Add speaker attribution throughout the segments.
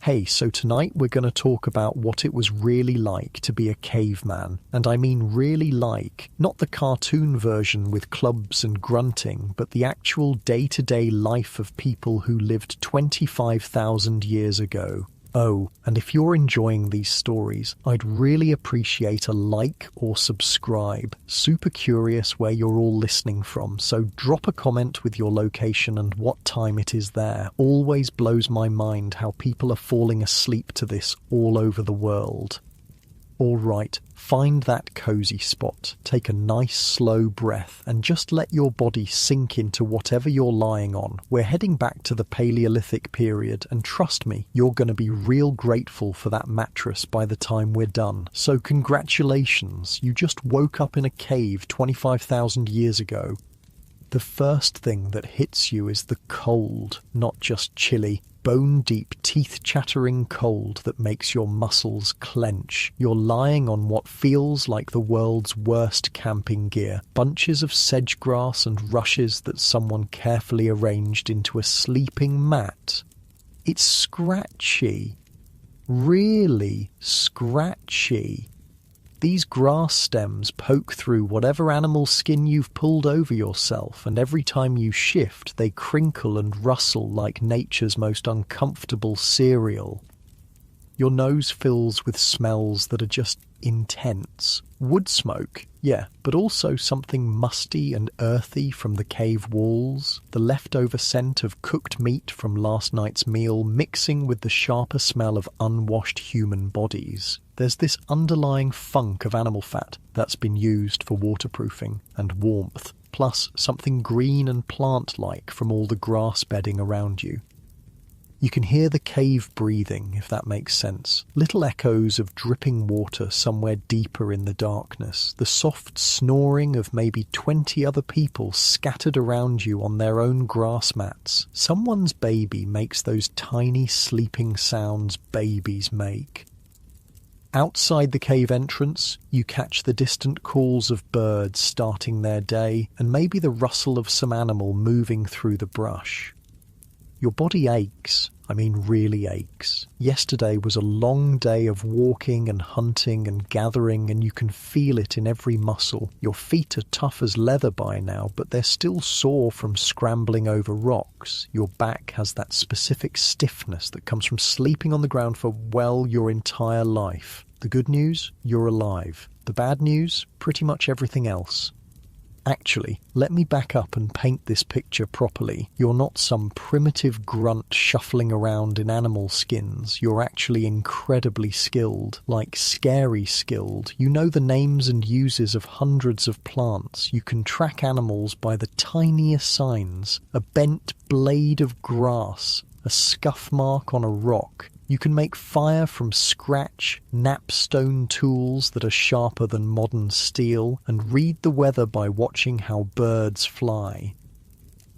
Speaker 1: Hey, so tonight we're going to talk about what it was really like to be a caveman. And I mean really like, not the cartoon version with clubs and grunting, but the actual day-to-day life of people who lived 25,000 years ago. Oh, and if you're enjoying these stories, I'd really appreciate a like or subscribe. Super curious where you're all listening from, so drop a comment with your location and what time it is there. Always blows my mind how people are falling asleep to this all over the world. All right, find that cozy spot, take a nice slow breath and just let your body sink into whatever you're lying on. We're heading back to the Paleolithic period and trust me, you're going to be real grateful for that mattress by the time we're done. So congratulations, you just woke up in a cave 25,000 years ago. The first thing that hits you is the cold, not just chilly. Bone-deep, teeth-chattering cold that makes your muscles clench. You're lying on what feels like the world's worst camping gear. Bunches of sedge grass and rushes that someone carefully arranged into a sleeping mat. It's scratchy. Really scratchy. These grass stems poke through whatever animal skin you've pulled over yourself, and every time you shift, they crinkle and rustle like nature's most uncomfortable cereal. Your nose fills with smells that are just intense. Wood smoke, yeah, but also something musty and earthy from the cave walls, the leftover scent of cooked meat from last night's meal mixing with the sharper smell of unwashed human bodies. There's this underlying funk of animal fat that's been used for waterproofing and warmth, plus something green and plant-like from all the grass bedding around you. You can hear the cave breathing, if that makes sense. Little echoes of dripping water somewhere deeper in the darkness. The soft snoring of maybe 20 other people scattered around you on their own grass mats. Someone's baby makes those tiny sleeping sounds babies make. Outside the cave entrance, you catch the distant calls of birds starting their day and maybe the rustle of some animal moving through the brush. Your body aches, I mean really aches. Yesterday was a long day of walking and hunting and gathering, and you can feel it in every muscle. Your feet are tough as leather by now, but they're still sore from scrambling over rocks. Your back has that specific stiffness that comes from sleeping on the ground for, well, your entire life. The good news? You're alive. The bad news? Pretty much everything else. Actually, let me back up and paint this picture properly. You're not some primitive grunt shuffling around in animal skins. You're actually incredibly skilled, like scary skilled. You know the names and uses of hundreds of plants. You can track animals by the tiniest signs. A bent blade of grass, a scuff mark on a rock. You can make fire from scratch, napstone tools that are sharper than modern steel, and read the weather by watching how birds fly.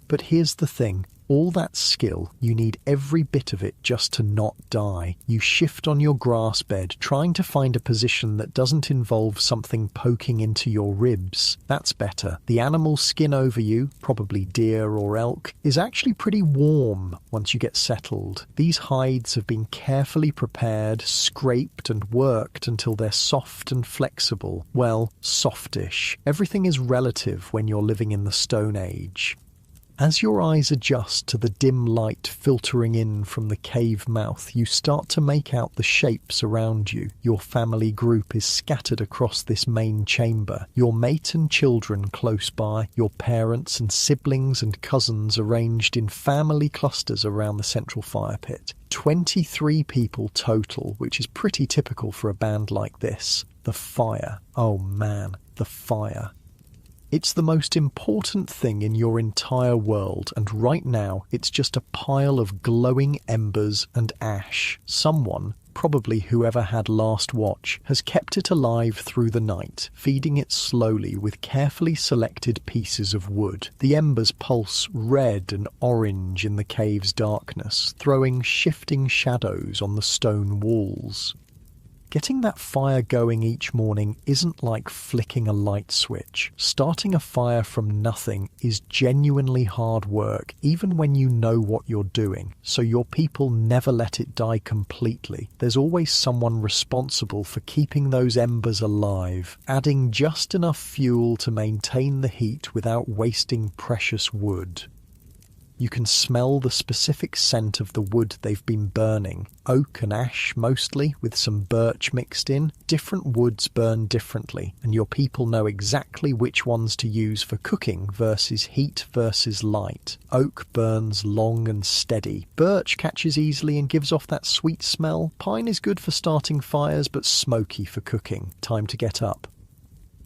Speaker 1: But here's the thing. All that skill, you need every bit of it just to not die. You shift on your grass bed, trying to find a position that doesn't involve something poking into your ribs. That's better. The animal skin over you, probably deer or elk, is actually pretty warm once you get settled. These hides have been carefully prepared, scraped and worked until they're soft and flexible. Well, softish. Everything is relative when you're living in the Stone Age. As your eyes adjust to the dim light filtering in from the cave mouth, you start to make out the shapes around you. Your family group is scattered across this main chamber. Your mate and children close by, your parents and siblings and cousins arranged in family clusters around the central fire pit. 23 people total, which is pretty typical for a band like this. The fire. Oh man, the fire. It's the most important thing in your entire world, and right now it's just a pile of glowing embers and ash. Someone, probably whoever had last watch, has kept it alive through the night, feeding it slowly with carefully selected pieces of wood. The embers pulse red and orange in the cave's darkness, throwing shifting shadows on the stone walls. Getting that fire going each morning isn't like flicking a light switch. Starting a fire from nothing is genuinely hard work, even when you know what you're doing, so your people never let it die completely. There's always someone responsible for keeping those embers alive, adding just enough fuel to maintain the heat without wasting precious wood. You can smell the specific scent of the wood they've been burning. Oak and ash mostly, with some birch mixed in. Different woods burn differently, and your people know exactly which ones to use for cooking versus heat versus light. Oak burns long and steady. Birch catches easily and gives off that sweet smell. Pine is good for starting fires but smoky for cooking. Time to get up.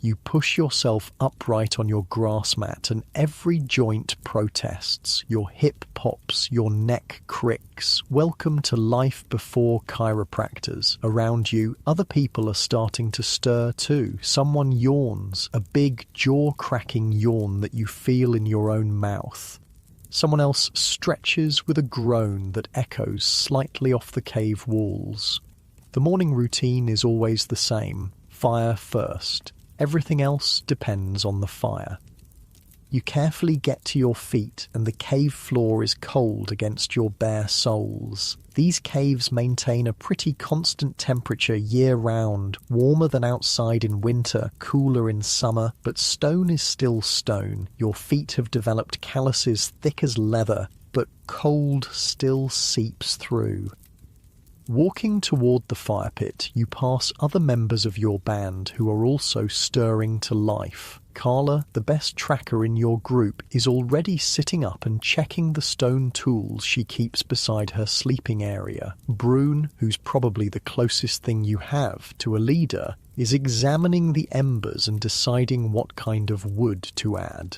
Speaker 1: You push yourself upright on your grass mat and every joint protests. Your hip pops, your neck cricks. Welcome to life before chiropractors. Around you, other people are starting to stir too. Someone yawns, a big jaw-cracking yawn that you feel in your own mouth. Someone else stretches with a groan that echoes slightly off the cave walls. The morning routine is always the same. Fire first. Everything else depends on the fire. You carefully get to your feet and the cave floor is cold against your bare soles. These caves maintain a pretty constant temperature year-round, warmer than outside in winter, cooler in summer, but stone is still stone. Your feet have developed calluses thick as leather, but cold still seeps through. Walking toward the fire pit, you pass other members of your band who are also stirring to life. Carla, the best tracker in your group, is already sitting up and checking the stone tools she keeps beside her sleeping area. Brune, who's probably the closest thing you have to a leader, is examining the embers and deciding what kind of wood to add.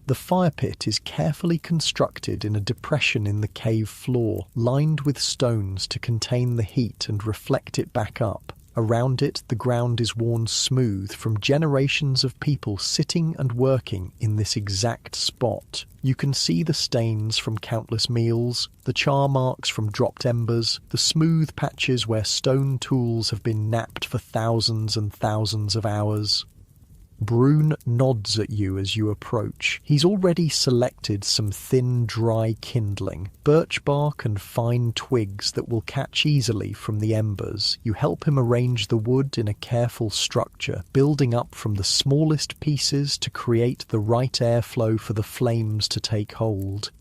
Speaker 1: The fire pit is carefully constructed in a depression in the cave floor, lined with stones to contain the heat and reflect it back up. Around it, the ground is worn smooth from generations of people sitting and working in this exact spot. You can see the stains from countless meals, the char marks from dropped embers, the smooth patches where stone tools have been knapped for thousands and thousands of hours. Brune nods at you as you approach. He's already selected some thin, dry kindling, birch bark and fine twigs that will catch easily from the embers. You help him arrange the wood in a careful structure, building up from the smallest pieces to create the right airflow for the flames to take hold.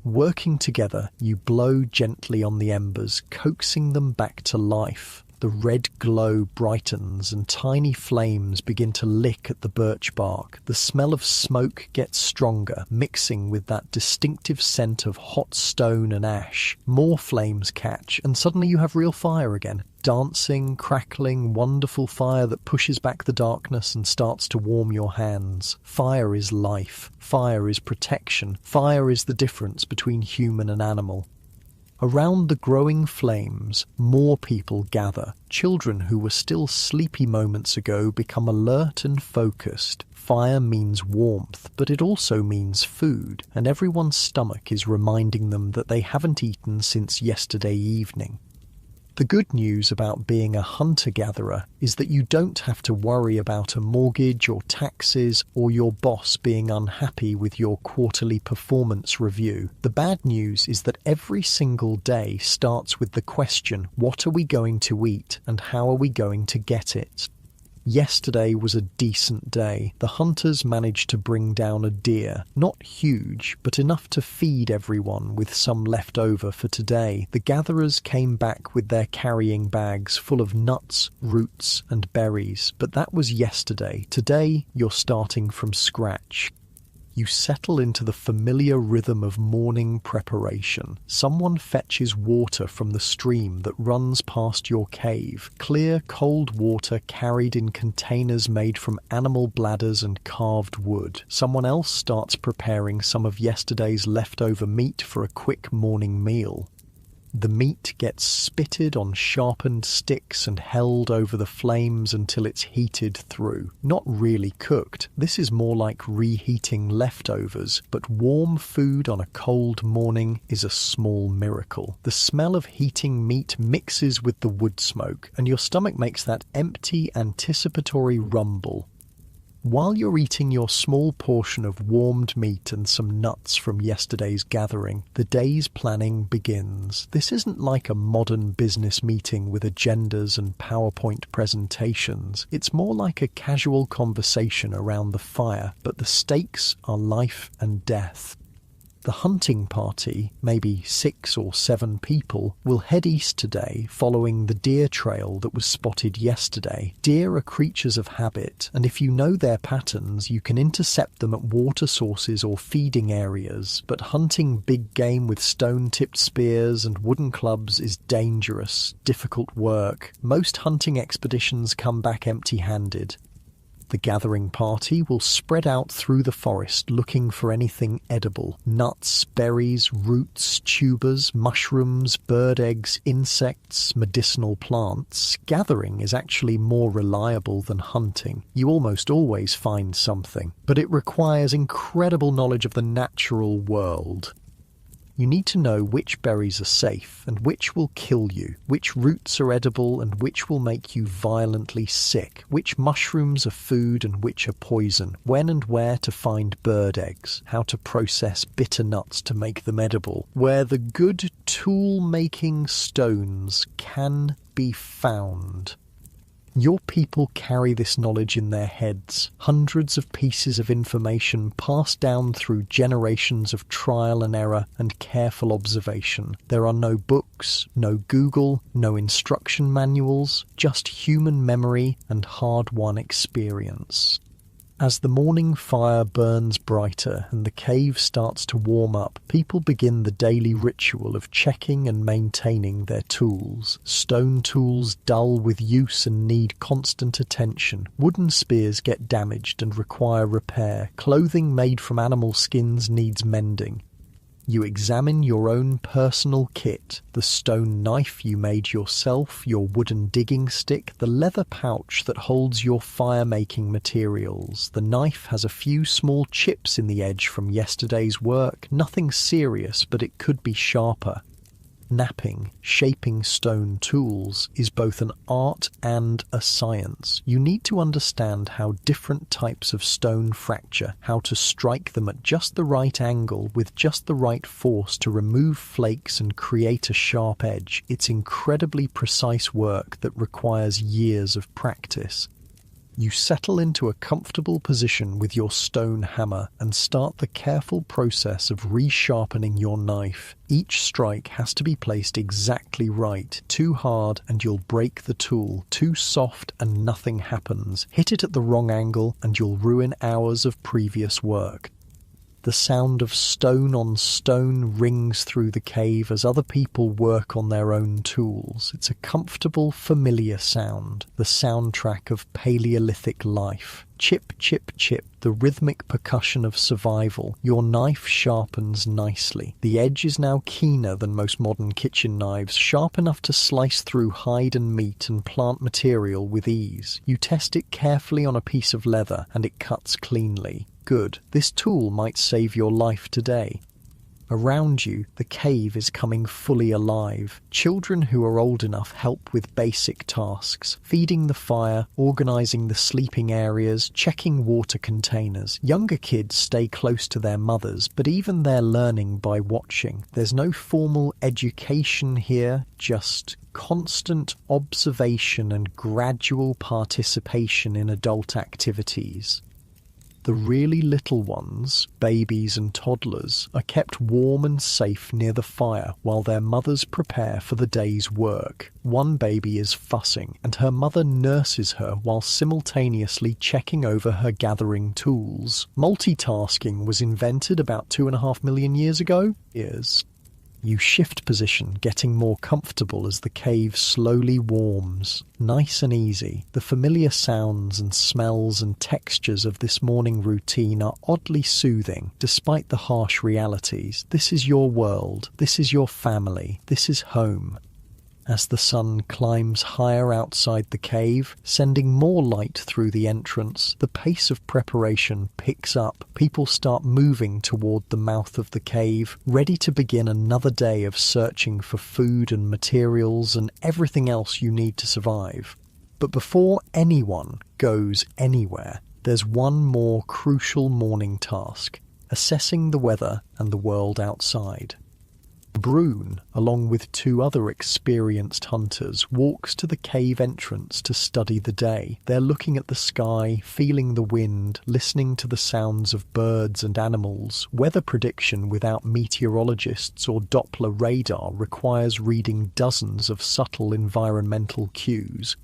Speaker 1: Working together, you blow gently on the embers, coaxing them back to life. The red glow brightens and tiny flames begin to lick at the birch bark. The smell of smoke gets stronger, mixing with that distinctive scent of hot stone and ash. More flames catch, and suddenly you have real fire again. Dancing, crackling, wonderful fire that pushes back the darkness and starts to warm your hands. Fire is life. Fire is protection. Fire is the difference between human and animal. Around the growing flames, more people gather. Children who were still sleepy moments ago become alert and focused. Fire means warmth, but it also means food, and everyone's stomach is reminding them that they haven't eaten since yesterday evening. The good news about being a hunter-gatherer is that you don't have to worry about a mortgage or taxes or your boss being unhappy with your quarterly performance review. The bad news is that every single day starts with the question, what are we going to eat and how are we going to get it? Yesterday was a decent day. The hunters managed to bring down a deer. Not huge, but enough to feed everyone with some left over for today. The gatherers came back with their carrying bags full of nuts, roots, and berries. But that was yesterday. Today, you're starting from scratch. You settle into the familiar rhythm of morning preparation. Someone fetches water from the stream that runs past your cave. Clear, cold water carried in containers made from animal bladders and carved wood. Someone else starts preparing some of yesterday's leftover meat for a quick morning meal. The meat gets spitted on sharpened sticks and held over the flames until it's heated through. Not really cooked. This is more like reheating leftovers, but warm food on a cold morning is a small miracle. The smell of heating meat mixes with the wood smoke, and your stomach makes that empty, anticipatory rumble. While you're eating your small portion of warmed meat and some nuts from yesterday's gathering, the day's planning begins. This isn't like a modern business meeting with agendas and PowerPoint presentations. It's more like a casual conversation around the fire, but the stakes are life and death. The hunting party, maybe 6 or 7 people, will head east today following the deer trail that was spotted yesterday. Deer are creatures of habit, and if you know their patterns, you can intercept them at water sources or feeding areas, but hunting big game with stone-tipped spears and wooden clubs is dangerous, difficult work. Most hunting expeditions come back empty-handed. The gathering party will spread out through the forest looking for anything edible. Nuts, berries, roots, tubers, mushrooms, bird eggs, insects, medicinal plants. Gathering is actually more reliable than hunting. You almost always find something, but it requires incredible knowledge of the natural world. You need to know which berries are safe and which will kill you, which roots are edible and which will make you violently sick, which mushrooms are food and which are poison, when and where to find bird eggs, how to process bitter nuts to make them edible, where the good tool-making stones can be found. Your people carry this knowledge in their heads, hundreds of pieces of information passed down through generations of trial and error and careful observation. There are no books, no Google, no instruction manuals, just human memory and hard-won experience. As the morning fire burns brighter and the cave starts to warm up, people begin the daily ritual of checking and maintaining their tools. Stone tools dull with use and need constant attention. Wooden spears get damaged and require repair. Clothing made from animal skins needs mending. You examine your own personal kit, the stone knife you made yourself, your wooden digging stick, the leather pouch that holds your fire-making materials. The knife has a few small chips in the edge from yesterday's work, nothing serious, but it could be sharper. Knapping, shaping stone tools, is both an art and a science. You need to understand how different types of stone fracture, how to strike them at just the right angle with just the right force to remove flakes and create a sharp edge. It's incredibly precise work that requires years of practice. You settle into a comfortable position with your stone hammer and start the careful process of resharpening your knife. Each strike has to be placed exactly right. Too hard and you'll break the tool. Too soft and nothing happens. Hit it at the wrong angle and you'll ruin hours of previous work. The sound of stone on stone rings through the cave as other people work on their own tools. It's a comfortable, familiar sound, the soundtrack of Paleolithic life. Chip, chip, chip, the rhythmic percussion of survival. Your knife sharpens nicely. The edge is now keener than most modern kitchen knives, sharp enough to slice through hide and meat and plant material with ease. You test it carefully on a piece of leather, and it cuts cleanly. Good. This tool might save your life today. Around you, the cave is coming fully alive. Children who are old enough help with basic tasks, feeding the fire, organising the sleeping areas, checking water containers. Younger kids stay close to their mothers, but even they're learning by watching. There's no formal education here, just constant observation and gradual participation in adult activities. The really little ones, babies and toddlers, are kept warm and safe near the fire while their mothers prepare for the day's work. One baby is fussing, and her mother nurses her while simultaneously checking over her gathering tools. Multitasking was invented about 2.5 million years ago. You shift position, getting more comfortable as the cave slowly warms. Nice and easy, the familiar sounds and smells and textures of this morning routine are oddly soothing, despite the harsh realities. This is your world, this is your family, this is home. As the sun climbs higher outside the cave, sending more light through the entrance, the pace of preparation picks up. People start moving toward the mouth of the cave, ready to begin another day of searching for food and materials and everything else you need to survive. But before anyone goes anywhere, there's one more crucial morning task: assessing the weather and the world outside. Brune, along with 2 other experienced hunters, walks to the cave entrance to study the day. They're looking at the sky, feeling the wind, listening to the sounds of birds and animals. Weather prediction without meteorologists or Doppler radar requires reading dozens of subtle environmental cues.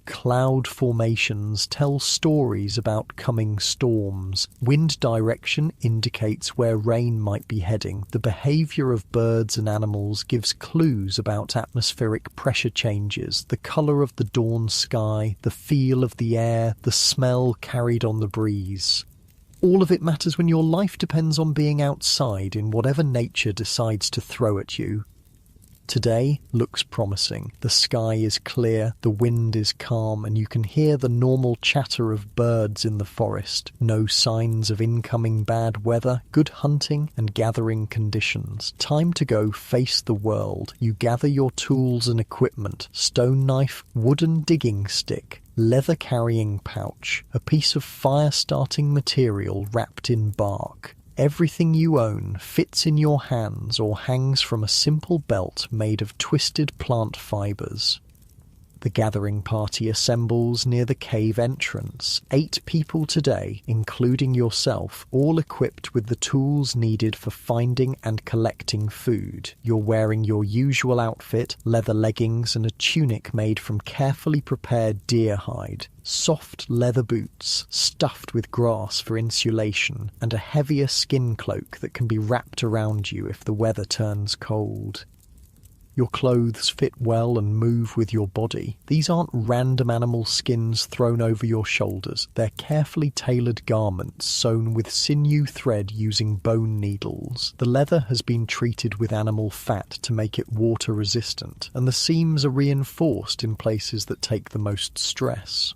Speaker 1: Cloud formations tell stories about coming storms. Wind direction indicates where rain might be heading. The behavior of birds and animals gives clues about atmospheric pressure changes, the color of the dawn sky, the feel of the air, the smell carried on the breeze. All of it matters when your life depends on being outside in whatever nature decides to throw at you. Today looks promising. The sky is clear, the wind is calm, and you can hear the normal chatter of birds in the forest. No signs of incoming bad weather, good hunting and gathering conditions. Time to go face the world. You gather your tools and equipment: stone knife, wooden digging stick, leather carrying pouch, a piece of fire-starting material wrapped in bark. Everything you own fits in your hands or hangs from a simple belt made of twisted plant fibers. The gathering party assembles near the cave entrance. 8 people today, including yourself, all equipped with the tools needed for finding and collecting food. You're wearing your usual outfit, leather leggings and a tunic made from carefully prepared deer hide. Soft leather boots, stuffed with grass for insulation, and a heavier skin cloak that can be wrapped around you if the weather turns cold. Your clothes fit well and move with your body. These aren't random animal skins thrown over your shoulders. They're carefully tailored garments sewn with sinew thread using bone needles. The leather has been treated with animal fat to make it water resistant, and the seams are reinforced in places that take the most stress.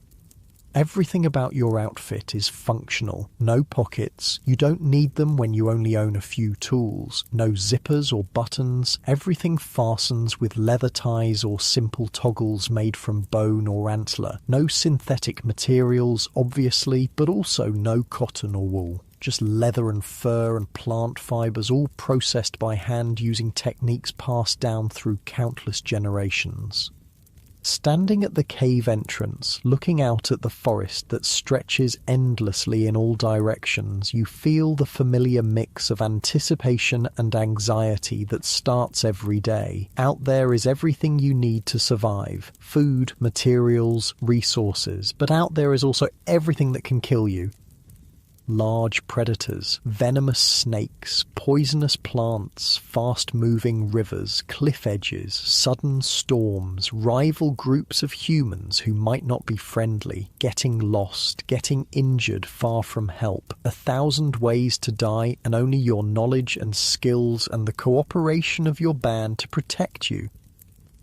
Speaker 1: Everything about your outfit is functional. No pockets. You don't need them when you only own a few tools. No zippers or buttons. Everything fastens with leather ties or simple toggles made from bone or antler. No synthetic materials, obviously, but also no cotton or wool. Just leather and fur and plant fibers, all processed by hand using techniques passed down through countless generations. Standing at the cave entrance, looking out at the forest that stretches endlessly in all directions, you feel the familiar mix of anticipation and anxiety that starts every day. Out there is everything you need to survive: food, materials, resources. But out there is also everything that can kill you. Large predators, venomous snakes, poisonous plants, fast-moving rivers, cliff edges, sudden storms, rival groups of humans who might not be friendly, getting lost, getting injured far from help, 1,000 ways to die, and only your knowledge and skills and the cooperation of your band to protect you.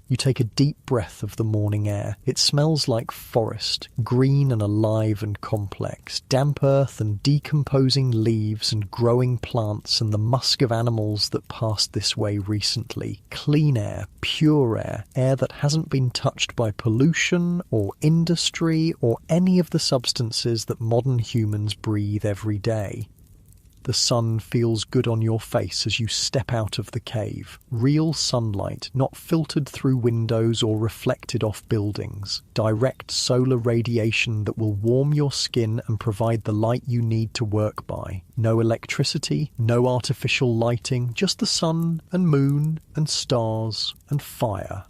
Speaker 1: You take a deep breath of the morning air. It smells like forest, green and alive and complex, damp earth and decomposing leaves and growing plants and the musk of animals that passed this way recently. Clean air, pure air, air that hasn't been touched by pollution or industry or any of the substances that modern humans breathe every day. The sun feels good on your face as you step out of the cave. Real sunlight, not filtered through windows or reflected off buildings. Direct solar radiation that will warm your skin and provide the light you need to work by. No electricity, no artificial lighting, just the sun and moon and stars and fire.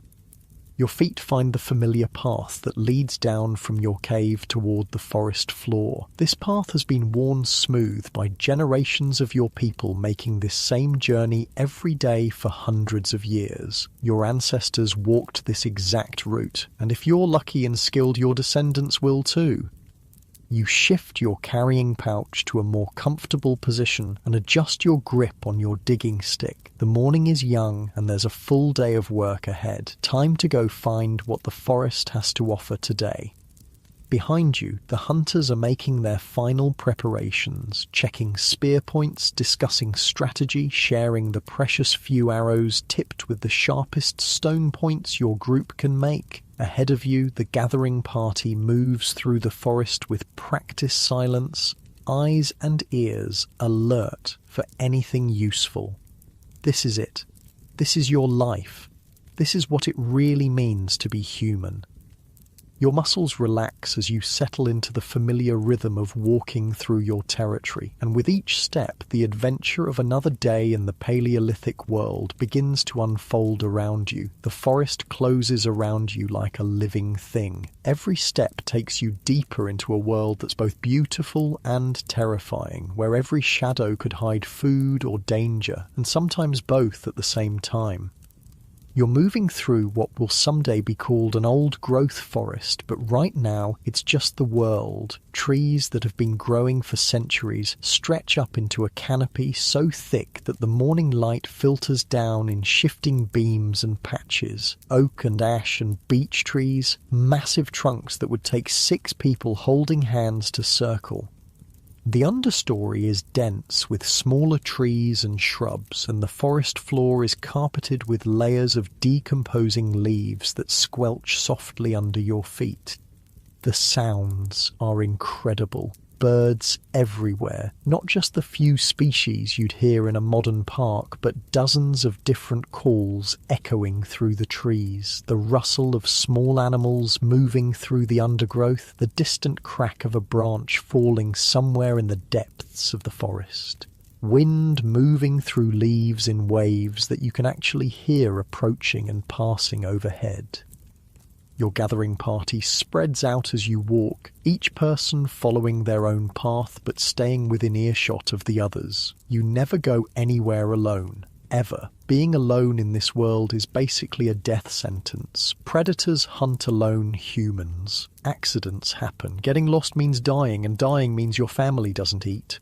Speaker 1: Your feet find the familiar path that leads down from your cave toward the forest floor. This path has been worn smooth by generations of your people making this same journey every day for hundreds of years. Your ancestors walked this exact route, and if you're lucky and skilled, your descendants will too. You shift your carrying pouch to a more comfortable position and adjust your grip on your digging stick. The morning is young and there's a full day of work ahead. Time to go find what the forest has to offer today. Behind you, the hunters are making their final preparations, checking spear points, discussing strategy, sharing the precious few arrows tipped with the sharpest stone points your group can make. Ahead of you, the gathering party moves through the forest with practiced silence, eyes and ears alert for anything useful. This is it. This is your life. This is what it really means to be human. Your muscles relax as you settle into the familiar rhythm of walking through your territory, and with each step, the adventure of another day in the Paleolithic world begins to unfold around you. The forest closes around you like a living thing. Every step takes you deeper into a world that's both beautiful and terrifying, where every shadow could hide food or danger, and sometimes both at the same time. You're moving through what will someday be called an old-growth forest, but right now it's just the world. Trees that have been growing for centuries stretch up into a canopy so thick that the morning light filters down in shifting beams and patches. Oak and ash and beech trees, massive trunks that would take 6 people holding hands to circle. The understory is dense with smaller trees and shrubs, and the forest floor is carpeted with layers of decomposing leaves that squelch softly under your feet. The sounds are incredible. Birds everywhere, not just the few species you'd hear in a modern park, but dozens of different calls echoing through the trees, the rustle of small animals moving through the undergrowth, the distant crack of a branch falling somewhere in the depths of the forest. Wind moving through leaves in waves that you can actually hear approaching and passing overhead. Your gathering party spreads out as you walk, each person following their own path but staying within earshot of the others. You never go anywhere alone, ever. Being alone in this world is basically a death sentence. Predators hunt alone humans. Accidents happen. Getting lost means dying, and dying means your family doesn't eat.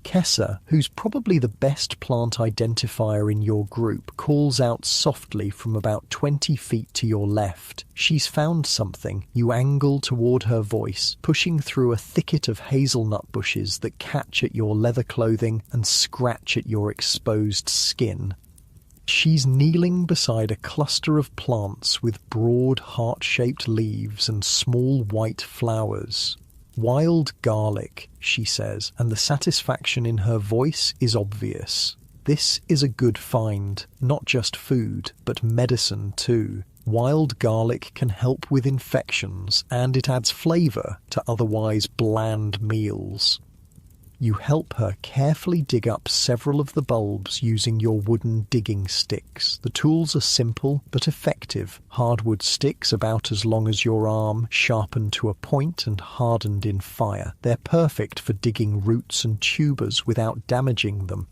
Speaker 1: Kessa, who's probably the best plant identifier in your group, calls out softly from about 20 feet to your left. She's found something. You angle toward her voice, pushing through a thicket of hazelnut bushes that catch at your leather clothing and scratch at your exposed skin. She's kneeling beside a cluster of plants with broad heart-shaped leaves and small white flowers. "Wild garlic," she says, and the satisfaction in her voice is obvious. This is a good find, not just food, but medicine too. Wild garlic can help with infections, and it adds flavour to otherwise bland meals. You help her carefully dig up several of the bulbs using your wooden digging sticks. The tools are simple but effective. Hardwood sticks about as long as your arm, sharpened to a point and hardened in fire. They're perfect for digging roots and tubers without damaging them.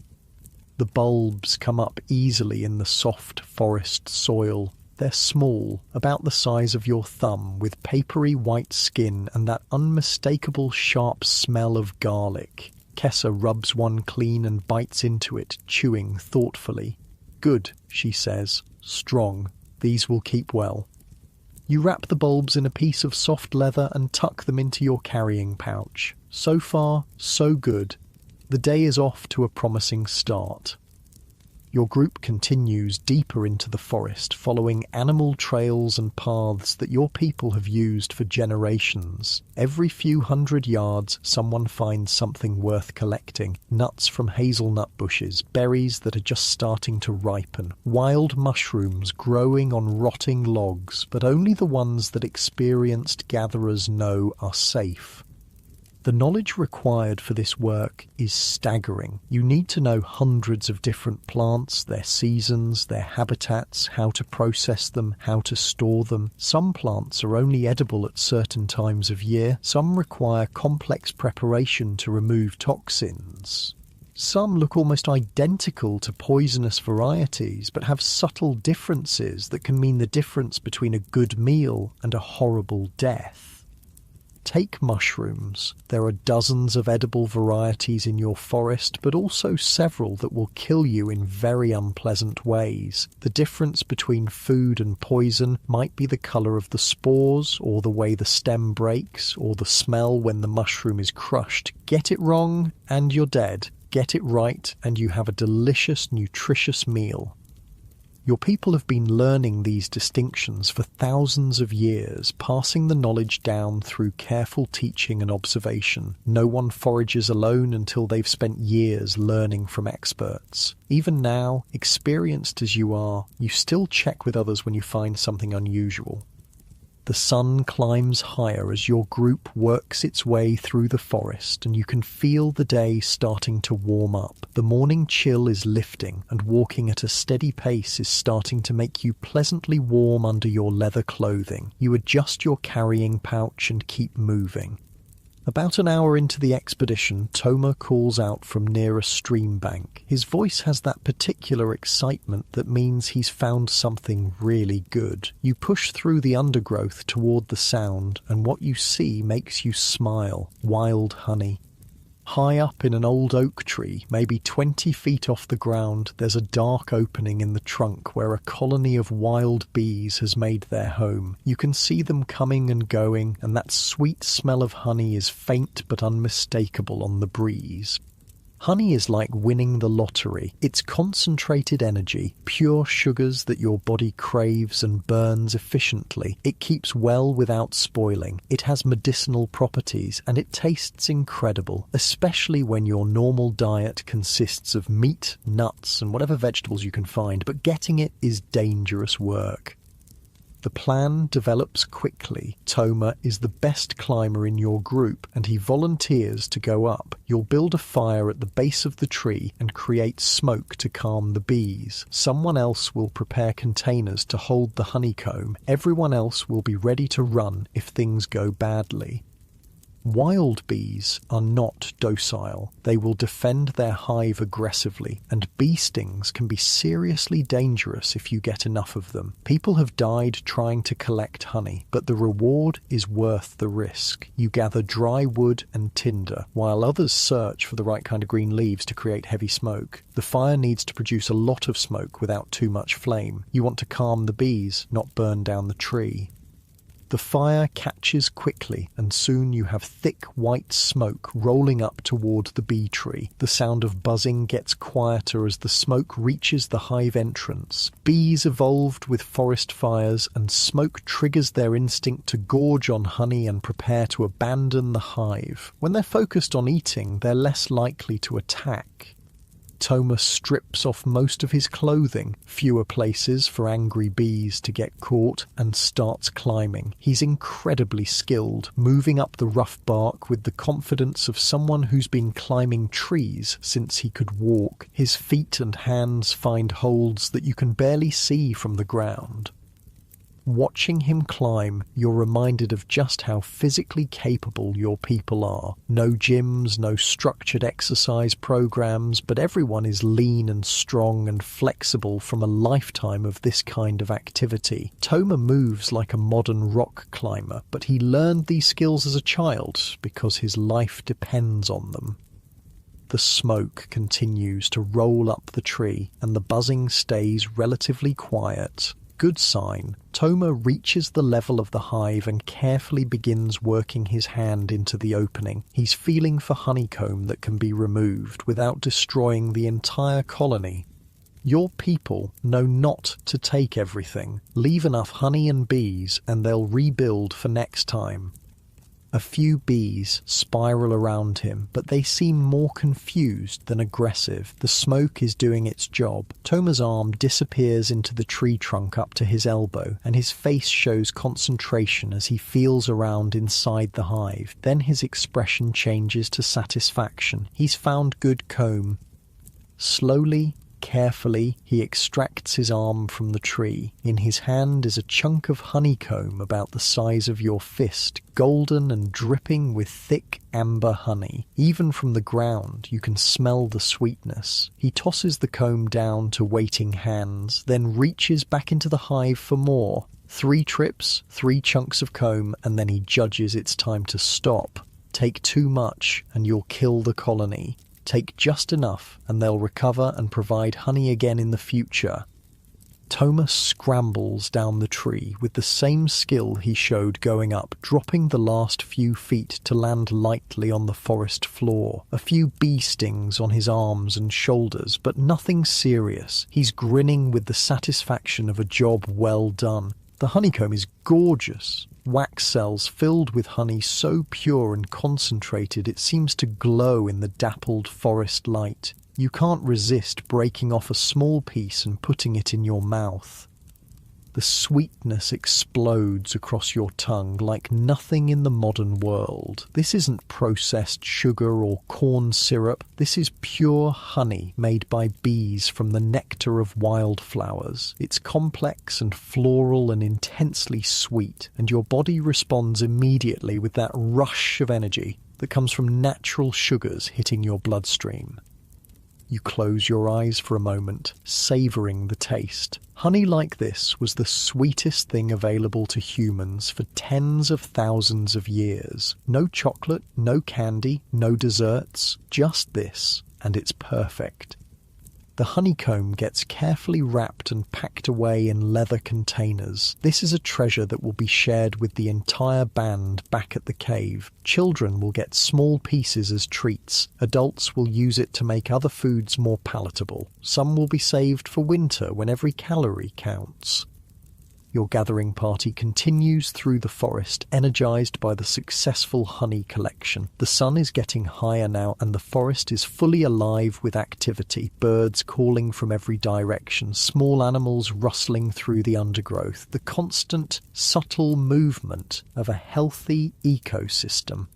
Speaker 1: The bulbs come up easily in the soft forest soil. They're small, about the size of your thumb, with papery white skin and that unmistakable sharp smell of garlic. Kessa rubs one clean and bites into it, chewing thoughtfully. "Good," she says. "Strong. These will keep well." You wrap the bulbs in a piece of soft leather and tuck them into your carrying pouch. So far, so good. The day is off to a promising start. Your group continues deeper into the forest, following animal trails and paths that your people have used for generations. Every few hundred yards, someone finds something worth collecting. Nuts from hazelnut bushes, berries that are just starting to ripen, wild mushrooms growing on rotting logs, but only the ones that experienced gatherers know are safe. The knowledge required for this work is staggering. You need to know hundreds of different plants, their seasons, their habitats, how to process them, how to store them. Some plants are only edible at certain times of year. Some require complex preparation to remove toxins. Some look almost identical to poisonous varieties, but have subtle differences that can mean the difference between a good meal and a horrible death. Take mushrooms. There are dozens of edible varieties in your forest, but also several that will kill you in very unpleasant ways. The difference between food and poison might be the colour of the spores, or the way the stem breaks, or the smell when the mushroom is crushed. Get it wrong, and you're dead. Get it right, and you have a delicious, nutritious meal. Your people have been learning these distinctions for thousands of years, passing the knowledge down through careful teaching and observation. No one forages alone until they've spent years learning from experts. Even now, experienced as you are, you still check with others when you find something unusual. The sun climbs higher as your group works its way through the forest, and you can feel the day starting to warm up. The morning chill is lifting, and walking at a steady pace is starting to make you pleasantly warm under your leather clothing. You adjust your carrying pouch and keep moving. About an hour into the expedition, Toma calls out from near a stream bank. His voice has that particular excitement that means he's found something really good. You push through the undergrowth toward the sound, and what you see makes you smile. Wild honey. High up in an old oak tree, maybe 20 feet off the ground, there's a dark opening in the trunk where a colony of wild bees has made their home. You can see them coming and going, and that sweet smell of honey is faint but unmistakable on the breeze. Honey is like winning the lottery. It's concentrated energy, pure sugars that your body craves and burns efficiently. It keeps well without spoiling. It has medicinal properties, and it tastes incredible, especially when your normal diet consists of meat, nuts, and whatever vegetables you can find, but getting it is dangerous work. The plan develops quickly. Toma is the best climber in your group, and he volunteers to go up. You'll build a fire at the base of the tree and create smoke to calm the bees. Someone else will prepare containers to hold the honeycomb. Everyone else will be ready to run if things go badly. Wild bees are not docile. They will defend their hive aggressively, and bee stings can be seriously dangerous if you get enough of them. People have died trying to collect honey, but the reward is worth the risk. You gather dry wood and tinder, while others search for the right kind of green leaves to create heavy smoke. The fire needs to produce a lot of smoke without too much flame. You want to calm the bees, not burn down the tree. The fire catches quickly, and soon you have thick white smoke rolling up toward the bee tree. The sound of buzzing gets quieter as the smoke reaches the hive entrance. Bees evolved with forest fires, and smoke triggers their instinct to gorge on honey and prepare to abandon the hive. When they're focused on eating, they're less likely to attack. Toma strips off most of his clothing, fewer places for angry bees to get caught, and starts climbing. He's incredibly skilled, moving up the rough bark with the confidence of someone who's been climbing trees since he could walk. His feet and hands find holds that you can barely see from the ground. Watching him climb, you're reminded of just how physically capable your people are. No gyms, no structured exercise programs, but everyone is lean and strong and flexible from a lifetime of this kind of activity. Toma moves like a modern rock climber, but he learned these skills as a child because his life depends on them. The smoke continues to roll up the tree, and the buzzing stays relatively quiet. Good sign. Toma reaches the level of the hive and carefully begins working his hand into the opening. He's feeling for honeycomb that can be removed without destroying the entire colony. Your people know not to take everything. Leave enough honey and bees and they'll rebuild for next time. A few bees spiral around him, but they seem more confused than aggressive. The smoke is doing its job. Toma's arm disappears into the tree trunk up to his elbow, and his face shows concentration as he feels around inside the hive. Then his expression changes to satisfaction. He's found good comb. Slowly, carefully, he extracts his arm from the tree. In his hand is a chunk of honeycomb about the size of your fist, golden and dripping with thick amber honey. Even from the ground, you can smell the sweetness. He tosses the comb down to waiting hands, then reaches back into the hive for more. 3 trips, 3 chunks of comb, and then he judges it's time to stop. Take too much, and you'll kill the colony. Take just enough and they'll recover and provide honey again in the future. Toma scrambles down the tree with the same skill he showed going up, dropping the last few feet to land lightly on the forest floor. A few bee stings on his arms and shoulders, but nothing serious. He's grinning with the satisfaction of a job well done. The honeycomb is gorgeous. Wax cells filled with honey so pure and concentrated it seems to glow in the dappled forest light. You can't resist breaking off a small piece and putting it in your mouth. The sweetness explodes across your tongue like nothing in the modern world. This isn't processed sugar or corn syrup. This is pure honey made by bees from the nectar of wildflowers. It's complex and floral and intensely sweet, and your body responds immediately with that rush of energy that comes from natural sugars hitting your bloodstream. You close your eyes for a moment, savouring the taste. Honey like this was the sweetest thing available to humans for tens of thousands of years. No chocolate, no candy, no desserts, just this, and it's perfect. The honeycomb gets carefully wrapped and packed away in leather containers. This is a treasure that will be shared with the entire band back at the cave. Children will get small pieces as treats. Adults will use it to make other foods more palatable. Some will be saved for winter when every calorie counts. Your gathering party continues through the forest, energized by the successful honey collection. The sun is getting higher now, and the forest is fully alive with activity. Birds calling from every direction, small animals rustling through the undergrowth. The constant, subtle movement of a healthy ecosystem.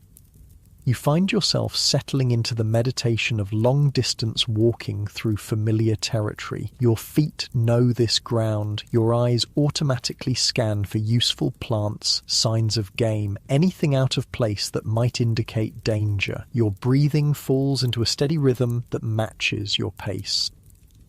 Speaker 1: You find yourself settling into the meditation of long-distance walking through familiar territory. Your feet know this ground. Your eyes automatically scan for useful plants, signs of game, anything out of place that might indicate danger. Your breathing falls into a steady rhythm that matches your pace.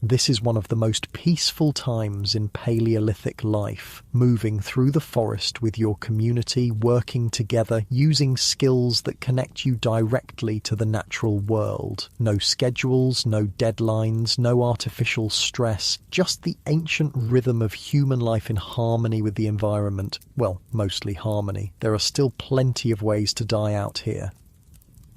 Speaker 1: This is one of the most peaceful times in Paleolithic life, moving through the forest with your community, working together, using skills that connect you directly to the natural world. No schedules, no deadlines, no artificial stress, just the ancient rhythm of human life in harmony with the environment. Well, mostly harmony. There are still plenty of ways to die out here.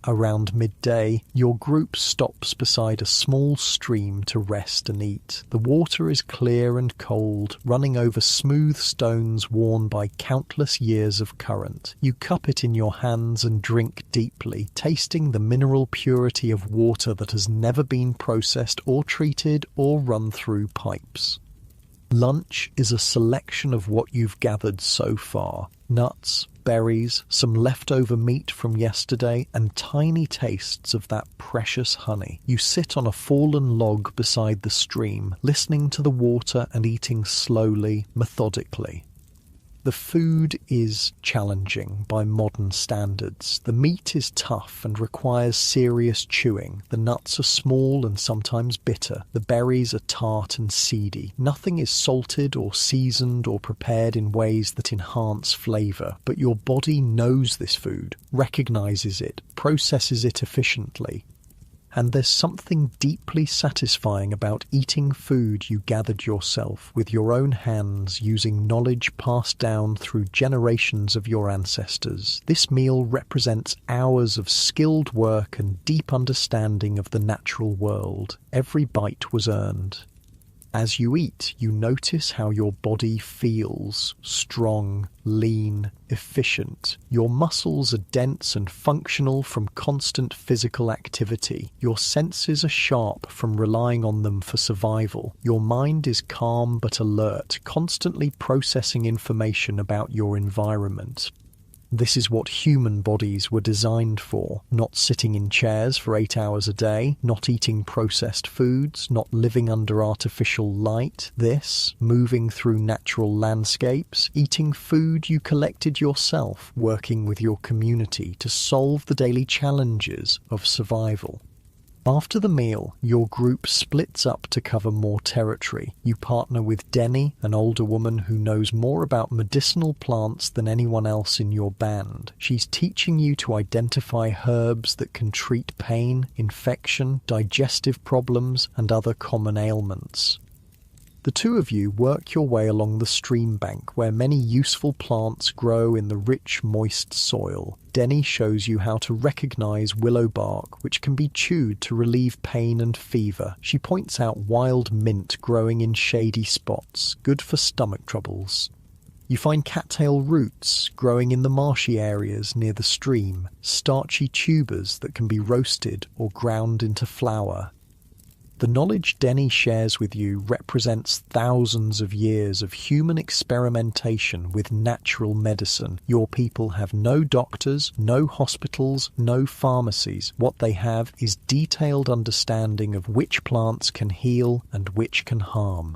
Speaker 1: Around midday, your group stops beside a small stream to rest and eat. The water is clear and cold, running over smooth stones worn by countless years of current. You cup it in your hands and drink deeply, tasting the mineral purity of water that has never been processed or treated or run through pipes. Lunch is a selection of what you've gathered so far. Nuts, berries, some leftover meat from yesterday, and tiny tastes of that precious honey. You sit on a fallen log beside the stream, listening to the water and eating slowly, methodically. The food is challenging by modern standards. The meat is tough and requires serious chewing. The nuts are small and sometimes bitter. The berries are tart and seedy. Nothing is salted or seasoned or prepared in ways that enhance flavour. But your body knows this food, recognises it, processes it efficiently. And there's something deeply satisfying about eating food you gathered yourself with your own hands, using knowledge passed down through generations of your ancestors. This meal represents hours of skilled work and deep understanding of the natural world. Every bite was earned. As you eat, you notice how your body feels: strong, lean, efficient. Your muscles are dense and functional from constant physical activity. Your senses are sharp from relying on them for survival. Your mind is calm but alert, constantly processing information about your environment. This is what human bodies were designed for: not sitting in chairs for 8 hours a day, not eating processed foods, not living under artificial light. This, moving through natural landscapes, eating food you collected yourself, working with your community to solve the daily challenges of survival. After the meal, your group splits up to cover more territory. You partner with Denny, an older woman who knows more about medicinal plants than anyone else in your band. She's teaching you to identify herbs that can treat pain, infection, digestive problems, and other common ailments. The two of you work your way along the stream bank where many useful plants grow in the rich, moist soil. Denny shows you how to recognize willow bark, which can be chewed to relieve pain and fever. She points out wild mint growing in shady spots, good for stomach troubles. You find cattail roots growing in the marshy areas near the stream, starchy tubers that can be roasted or ground into flour. The knowledge Denny shares with you represents thousands of years of human experimentation with natural medicine. Your people have no doctors, no hospitals, no pharmacies. What they have is detailed understanding of which plants can heal and which can harm.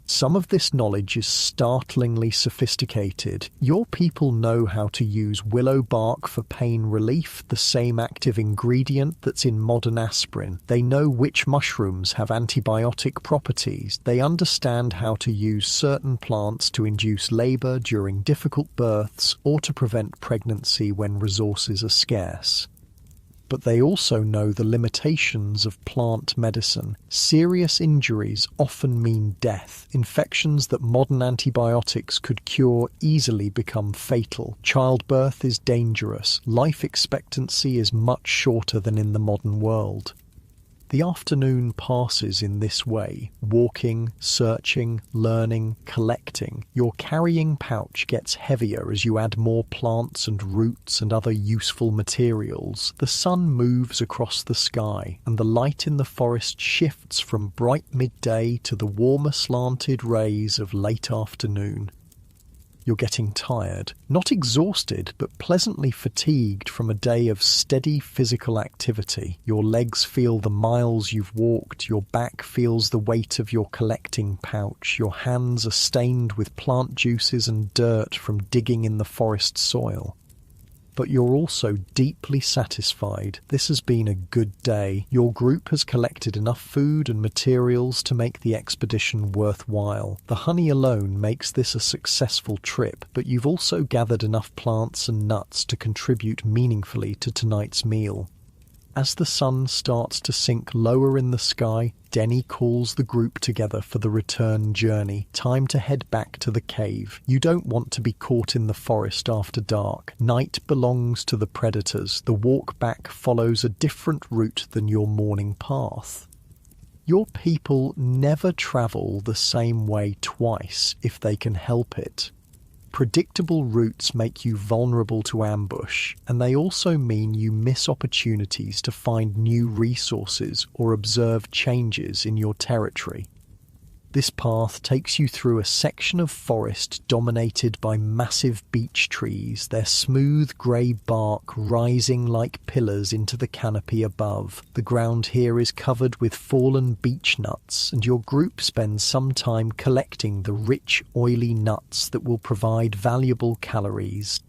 Speaker 1: Some of this knowledge is startlingly sophisticated. Your people know how to use willow bark for pain relief, the same active ingredient that's in modern aspirin. They know which mushrooms have antibiotic properties. They understand how to use certain plants to induce labor during difficult births or to prevent pregnancy when resources are scarce. But they also know the limitations of plant medicine. Serious injuries often mean death. Infections that modern antibiotics could cure easily become fatal. Childbirth is dangerous. Life expectancy is much shorter than in the modern world. The afternoon passes in this way: walking, searching, learning, collecting. Your carrying pouch gets heavier as you add more plants and roots and other useful materials. The sun moves across the sky, and the light in the forest shifts from bright midday to the warmer slanted rays of late afternoon. You're getting tired, not exhausted, but pleasantly fatigued from a day of steady physical activity. Your legs feel the miles you've walked, your back feels the weight of your collecting pouch, your hands are stained with plant juices and dirt from digging in the forest soil. But you're also deeply satisfied. This has been a good day. Your group has collected enough food and materials to make the expedition worthwhile. The honey alone makes this a successful trip, but you've also gathered enough plants and nuts to contribute meaningfully to tonight's meal. As the sun starts to sink lower in the sky, Denny calls the group together for the return journey. Time to head back to the cave. You don't want to be caught in the forest after dark. Night belongs to the predators. The walk back follows a different route than your morning path. Your people never travel the same way twice if they can help it. Predictable routes make you vulnerable to ambush, and they also mean you miss opportunities to find new resources or observe changes in your territory. This path takes you through a section of forest dominated by massive beech trees, their smooth grey bark rising like pillars into the canopy above. The ground here is covered with fallen beech nuts, and your group spends some time collecting the rich, oily nuts that will provide valuable calories.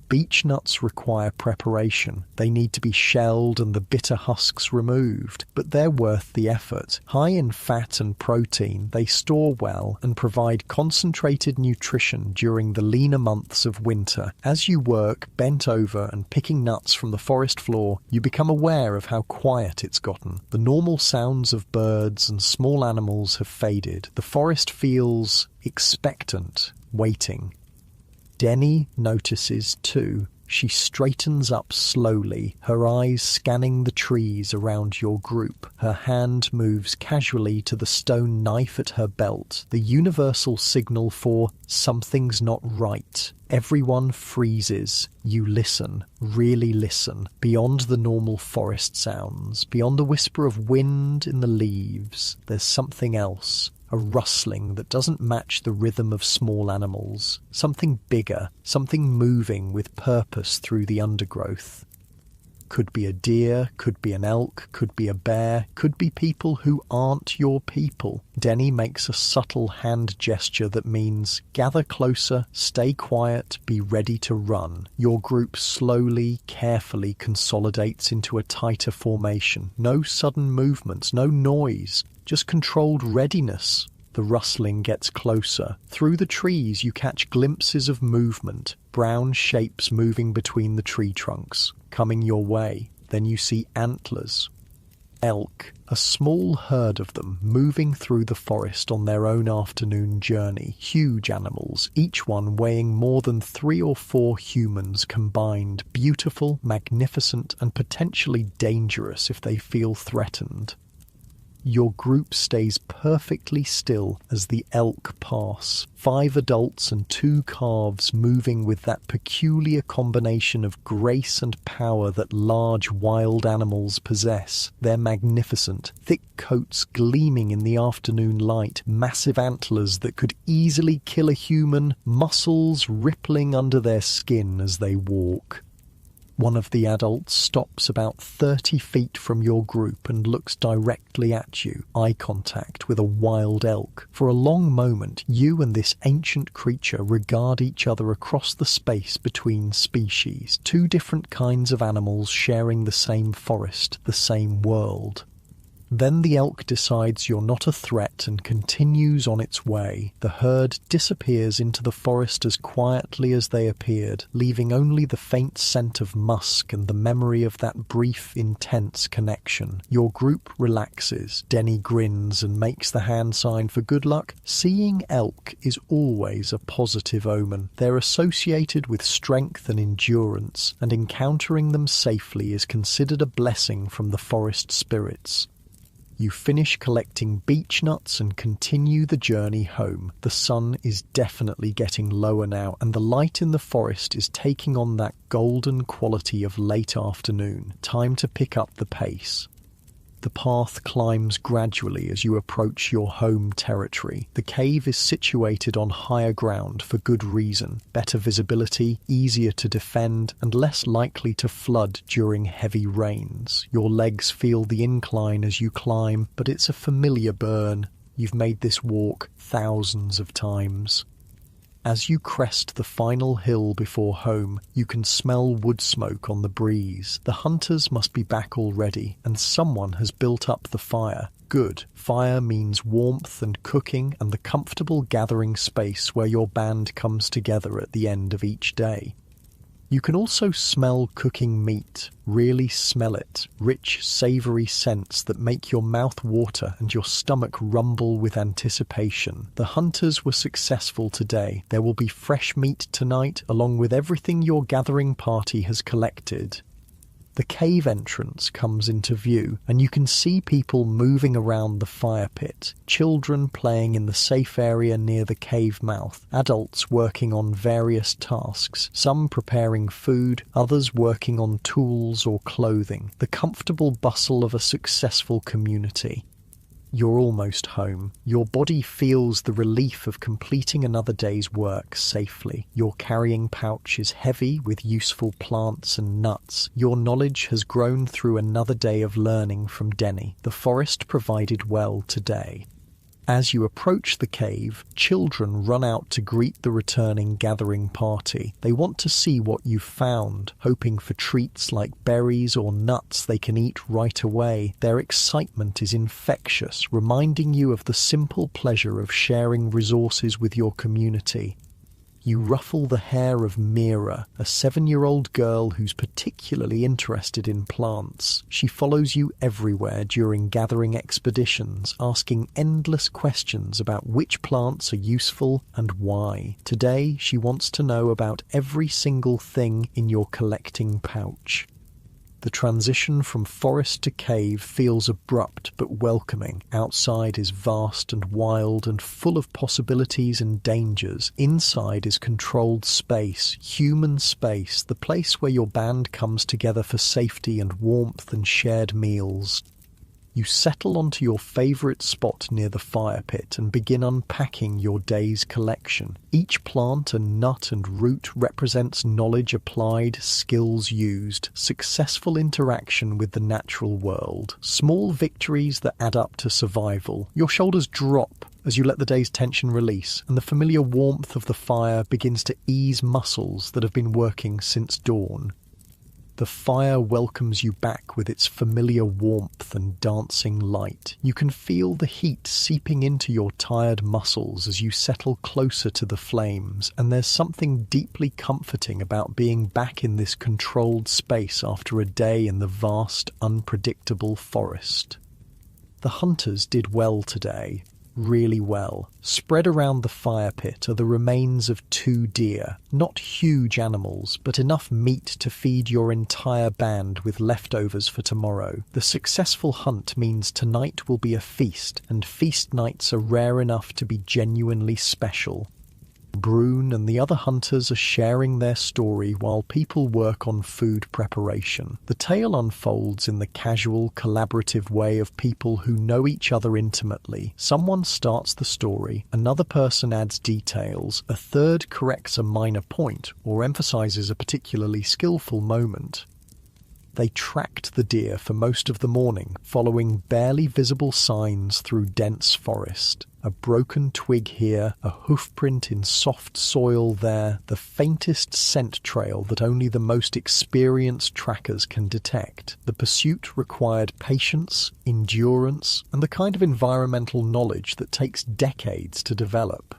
Speaker 1: Beech nuts require preparation. They need to be shelled and the bitter husks removed, but they're worth the effort. High in fat and protein, they store well and provide concentrated nutrition during the leaner months of winter. As you work bent over and picking nuts from the forest floor, you become aware of how quiet it's gotten. The normal sounds of birds and small animals have faded. The forest feels expectant, waiting. Denny notices too. She straightens up slowly, her eyes scanning the trees around your group. Her hand moves casually to the stone knife at her belt, the universal signal for something's not right. Everyone freezes. You listen, really listen, beyond the normal forest sounds, beyond the whisper of wind in the leaves. There's something else. A rustling that doesn't match the rhythm of small animals. Something bigger, something moving with purpose through the undergrowth. Could be a deer, could be an elk, could be a bear, could be people who aren't your people. Denny makes a subtle hand gesture that means gather closer, stay quiet, be ready to run. Your group slowly, carefully consolidates into a tighter formation. No sudden movements, no noise. Just controlled readiness. The rustling gets closer. Through the trees you catch glimpses of movement, brown shapes moving between the tree trunks, coming your way. Then you see antlers. Elk, a small herd of them moving through the forest on their own afternoon journey. Huge animals, each one weighing more than 3 or 4 humans combined. Beautiful, magnificent, and potentially dangerous if they feel threatened. Your group stays perfectly still as the elk pass. 5 adults and 2 calves moving with that peculiar combination of grace and power that large wild animals possess. They're magnificent, thick coats gleaming in the afternoon light, massive antlers that could easily kill a human, muscles rippling under their skin as they walk. One of the adults stops about 30 feet from your group and looks directly at you, eye contact with a wild elk. For a long moment, you and this ancient creature regard each other across the space between species, 2 different kinds of animals sharing the same forest, the same world. Then the elk decides you're not a threat and continues on its way. The herd disappears into the forest as quietly as they appeared, leaving only the faint scent of musk and the memory of that brief, intense connection. Your group relaxes. Denny grins and makes the hand sign for good luck. Seeing elk is always a positive omen. They're associated with strength and endurance, and encountering them safely is considered a blessing from the forest spirits. You finish collecting beech nuts and continue the journey home. The sun is definitely getting lower now, and the light in the forest is taking on that golden quality of late afternoon. Time to pick up the pace. The path climbs gradually as you approach your home territory. The cave is situated on higher ground for good reason. Better visibility, easier to defend, and less likely to flood during heavy rains. Your legs feel the incline as you climb, but it's a familiar burn. You've made this walk thousands of times. As you crest the final hill before home, you can smell wood smoke on the breeze. The hunters must be back already, and someone has built up the fire. Good. Fire means warmth and cooking and the comfortable gathering space where your band comes together at the end of each day. You can also smell cooking meat, really smell it, rich, savoury scents that make your mouth water and your stomach rumble with anticipation. The hunters were successful today. There will be fresh meat tonight, along with everything your gathering party has collected. The cave entrance comes into view, and you can see people moving around the fire pit, children playing in the safe area near the cave mouth, adults working on various tasks, some preparing food, others working on tools or clothing, the comfortable bustle of a successful community. You're almost home. Your body feels the relief of completing another day's work safely. Your carrying pouch is heavy with useful plants and nuts. Your knowledge has grown through another day of learning from Denny. The forest provided well today. As you approach the cave, children run out to greet the returning gathering party. They want to see what you've found, hoping for treats like berries or nuts they can eat right away. Their excitement is infectious, reminding you of the simple pleasure of sharing resources with your community. You ruffle the hair of Mira, a 7-year-old girl who's particularly interested in plants. She follows you everywhere during gathering expeditions, asking endless questions about which plants are useful and why. Today, she wants to know about every single thing in your collecting pouch. The transition from forest to cave feels abrupt but welcoming. Outside is vast and wild and full of possibilities and dangers. Inside is controlled space, human space, the place where your band comes together for safety and warmth and shared meals. You settle onto your favourite spot near the fire pit and begin unpacking your day's collection. Each plant and nut and root represents knowledge applied, skills used, successful interaction with the natural world, small victories that add up to survival. Your shoulders drop as you let the day's tension release, and the familiar warmth of the fire begins to ease muscles that have been working since dawn. The fire welcomes you back with its familiar warmth and dancing light. You can feel the heat seeping into your tired muscles as you settle closer to the flames, and there's something deeply comforting about being back in this controlled space after a day in the vast, unpredictable forest. The hunters did well today. Really well. Spread around the fire pit are the remains of 2 deer, not huge animals, but enough meat to feed your entire band with leftovers for tomorrow. The successful hunt means tonight will be a feast, and feast nights are rare enough to be genuinely special. Brune and the other hunters are sharing their story while people work on food preparation. The tale unfolds in the casual, collaborative way of people who know each other intimately. Someone starts the story, another person adds details, a third corrects a minor point or emphasizes a particularly skillful moment. They tracked the deer for most of the morning, following barely visible signs through dense forest. A broken twig here, a hoofprint in soft soil there, the faintest scent trail that only the most experienced trackers can detect. The pursuit required patience, endurance, and the kind of environmental knowledge that takes decades to develop.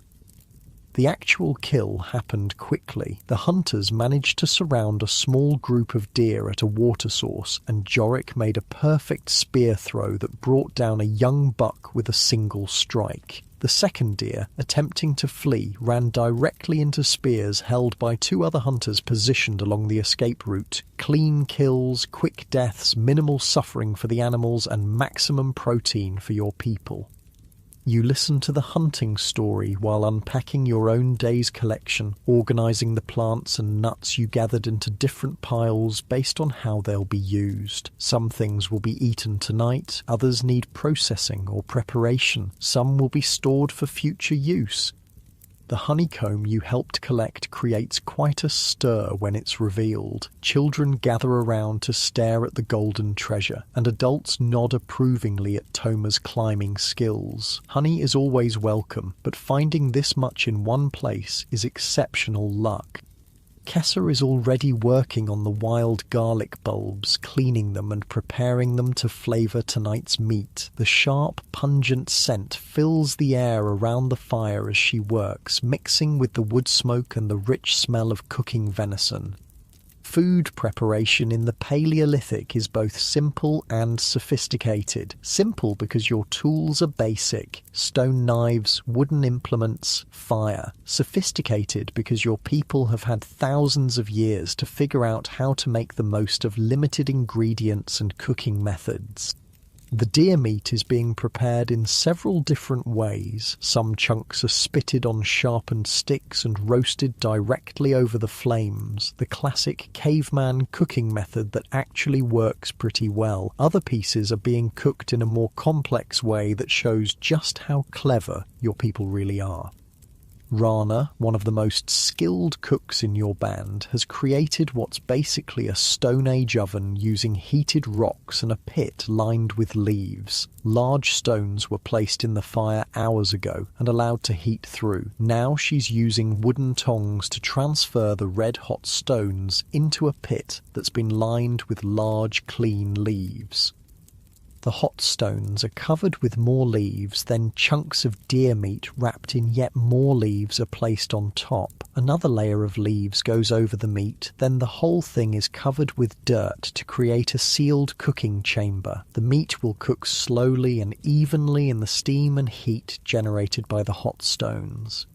Speaker 1: The actual kill happened quickly. The hunters managed to surround a small group of deer at a water source, and Jorik made a perfect spear throw that brought down a young buck with a single strike. The second deer, attempting to flee, ran directly into spears held by 2 other hunters positioned along the escape route. Clean kills, quick deaths, minimal suffering for the animals, and maximum protein for your people. You listen to the hunting story while unpacking your own day's collection, organising the plants and nuts you gathered into different piles based on how they'll be used. Some things will be eaten tonight, others need processing or preparation, some will be stored for future use. The honeycomb you helped collect creates quite a stir when it's revealed. Children gather around to stare at the golden treasure, and adults nod approvingly at Toma's climbing skills. Honey is always welcome, but finding this much in one place is exceptional luck. Kessa is already working on the wild garlic bulbs, cleaning them and preparing them to flavour tonight's meat. The sharp, pungent scent fills the air around the fire as she works, mixing with the wood smoke and the rich smell of cooking venison. Food preparation in the Paleolithic is both simple and sophisticated. Simple because your tools are basic: stone knives, wooden implements, fire. Sophisticated because your people have had thousands of years to figure out how to make the most of limited ingredients and cooking methods. The deer meat is being prepared in several different ways. Some chunks are spitted on sharpened sticks and roasted directly over the flames, the classic caveman cooking method that actually works pretty well. Other pieces are being cooked in a more complex way that shows just how clever your people really are. Rana, one of the most skilled cooks in your band, has created what's basically a Stone Age oven using heated rocks and a pit lined with leaves. Large stones were placed in the fire hours ago and allowed to heat through. Now she's using wooden tongs to transfer the red-hot stones into a pit that's been lined with large, clean leaves. The hot stones are covered with more leaves, then chunks of deer meat wrapped in yet more leaves are placed on top. Another layer of leaves goes over the meat, then the whole thing is covered with dirt to create a sealed cooking chamber. The meat will cook slowly and evenly in the steam and heat generated by the hot stones.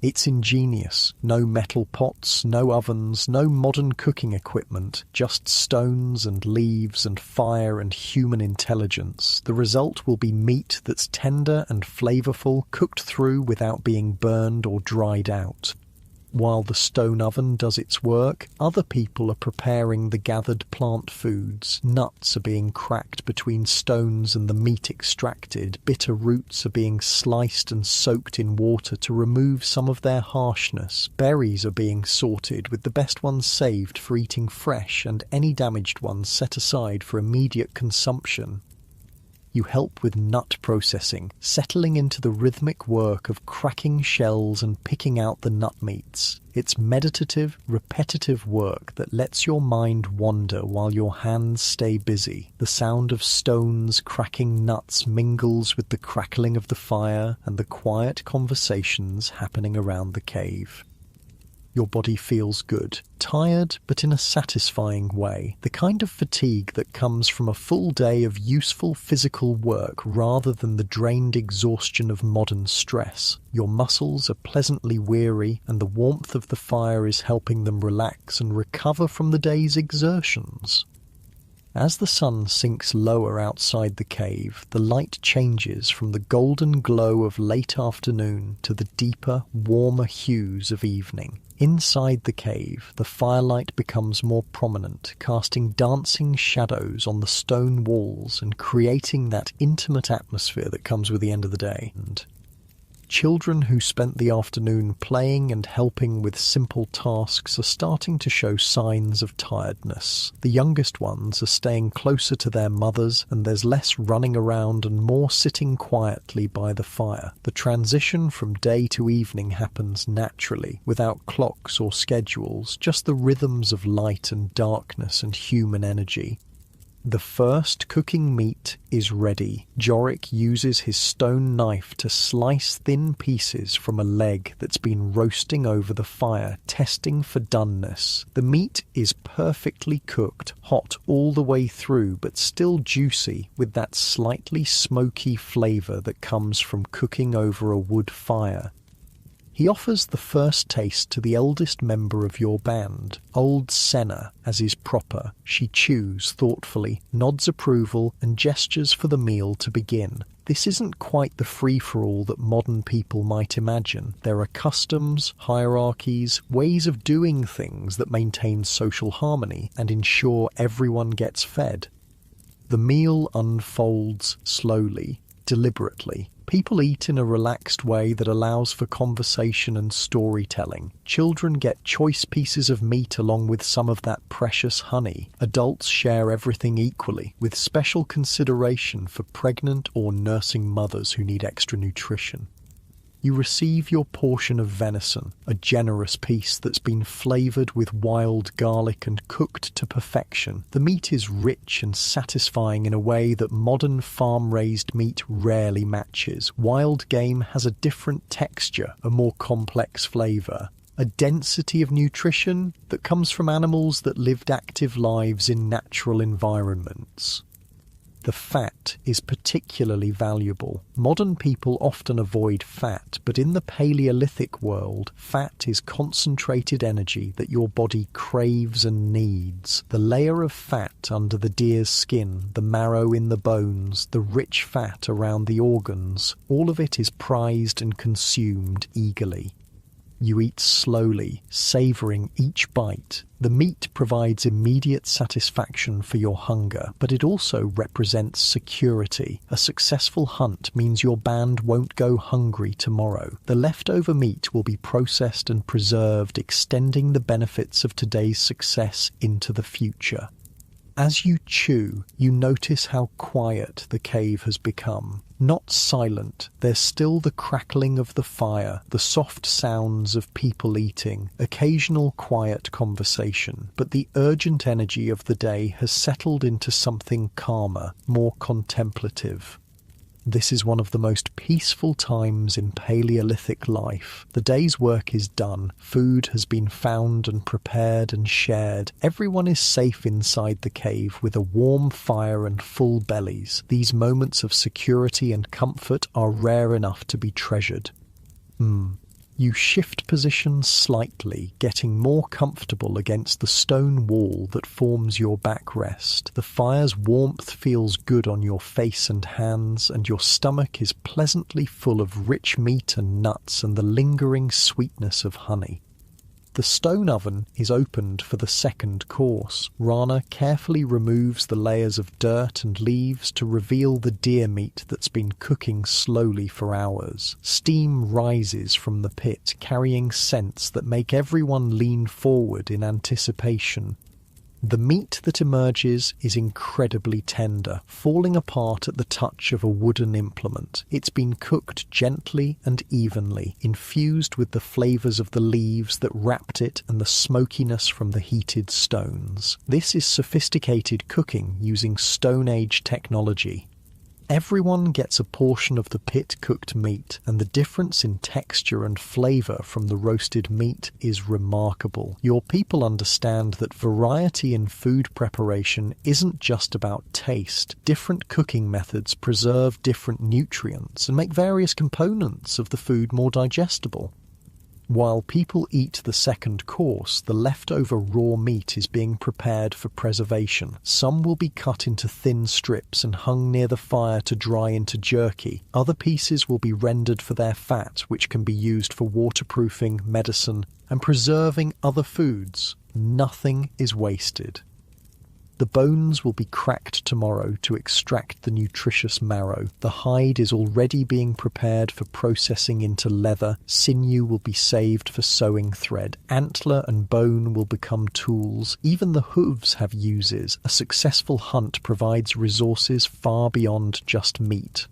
Speaker 1: It's ingenious. No metal pots, no ovens, no modern cooking equipment, just stones and leaves and fire and human intelligence. The result will be meat that's tender and flavorful, cooked through without being burned or dried out. While the stone oven does its work, other people are preparing the gathered plant foods. Nuts are being cracked between stones and the meat extracted. Bitter roots are being sliced and soaked in water to remove some of their harshness. Berries are being sorted, with the best ones saved for eating fresh and any damaged ones set aside for immediate consumption. You help with nut processing, settling into the rhythmic work of cracking shells and picking out the nut meats. It's meditative, repetitive work that lets your mind wander while your hands stay busy. The sound of stones cracking nuts mingles with the crackling of the fire and the quiet conversations happening around the cave. Your body feels good, tired but in a satisfying way, the kind of fatigue that comes from a full day of useful physical work rather than the drained exhaustion of modern stress. Your muscles are pleasantly weary and the warmth of the fire is helping them relax and recover from the day's exertions. As the sun sinks lower outside the cave, the light changes from the golden glow of late afternoon to the deeper, warmer hues of evening. Inside the cave, the firelight becomes more prominent, casting dancing shadows on the stone walls and creating that intimate atmosphere that comes with the end of the day. And children who spent the afternoon playing and helping with simple tasks are starting to show signs of tiredness. The youngest ones are staying closer to their mothers, and there's less running around and more sitting quietly by the fire. The transition from day to evening happens naturally, without clocks or schedules, just the rhythms of light and darkness and human energy. The first cooking meat is ready. Jorik uses his stone knife to slice thin pieces from a leg that's been roasting over the fire, testing for doneness. The meat is perfectly cooked, hot all the way through, but still juicy, with that slightly smoky flavour that comes from cooking over a wood fire. He offers the first taste to the eldest member of your band, old Senna, as is proper. She chews thoughtfully, nods approval, and gestures for the meal to begin. This isn't quite the free-for-all that modern people might imagine. There are customs, hierarchies, ways of doing things that maintain social harmony and ensure everyone gets fed. The meal unfolds slowly, deliberately. People eat in a relaxed way that allows for conversation and storytelling. Children get choice pieces of meat along with some of that precious honey. Adults share everything equally, with special consideration for pregnant or nursing mothers who need extra nutrition. You receive your portion of venison, a generous piece that's been flavoured with wild garlic and cooked to perfection. The meat is rich and satisfying in a way that modern farm-raised meat rarely matches. Wild game has a different texture, a more complex flavour, a density of nutrition that comes from animals that lived active lives in natural environments. The fat is particularly valuable. Modern people often avoid fat, but in the Paleolithic world, fat is concentrated energy that your body craves and needs. The layer of fat under the deer's skin, the marrow in the bones, the rich fat around the organs, all of it is prized and consumed eagerly. You eat slowly, savouring each bite. The meat provides immediate satisfaction for your hunger, but it also represents security. A successful hunt means your band won't go hungry tomorrow. The leftover meat will be processed and preserved, extending the benefits of today's success into the future. As you chew, you notice how quiet the cave has become. Not silent, there's still the crackling of the fire, the soft sounds of people eating, occasional quiet conversation, but the urgent energy of the day has settled into something calmer, more contemplative. This is one of the most peaceful times in Paleolithic life. The day's work is done, food has been found and prepared and shared. Everyone is safe inside the cave with a warm fire and full bellies. These moments of security and comfort are rare enough to be treasured. You shift position slightly, getting more comfortable against the stone wall that forms your backrest. The fire's warmth feels good on your face and hands, and your stomach is pleasantly full of rich meat and nuts and the lingering sweetness of honey. The stone oven is opened for the second course. Rana carefully removes the layers of dirt and leaves to reveal the deer meat that's been cooking slowly for hours. Steam rises from the pit, carrying scents that make everyone lean forward in anticipation. The meat that emerges is incredibly tender, falling apart at the touch of a wooden implement. It's been cooked gently and evenly, infused with the flavours of the leaves that wrapped it and the smokiness from the heated stones. This is sophisticated cooking using Stone Age technology. Everyone gets a portion of the pit-cooked meat, and the difference in texture and flavour from the roasted meat is remarkable. Your people understand that variety in food preparation isn't just about taste. Different cooking methods preserve different nutrients and make various components of the food more digestible. While people eat the second course, the leftover raw meat is being prepared for preservation. Some will be cut into thin strips and hung near the fire to dry into jerky. Other pieces will be rendered for their fat, which can be used for waterproofing, medicine, and preserving other foods. Nothing is wasted. The bones will be cracked tomorrow to extract the nutritious marrow. The hide is already being prepared for processing into leather. Sinew will be saved for sewing thread. Antler and bone will become tools. Even the hooves have uses. A successful hunt provides resources far beyond just meat.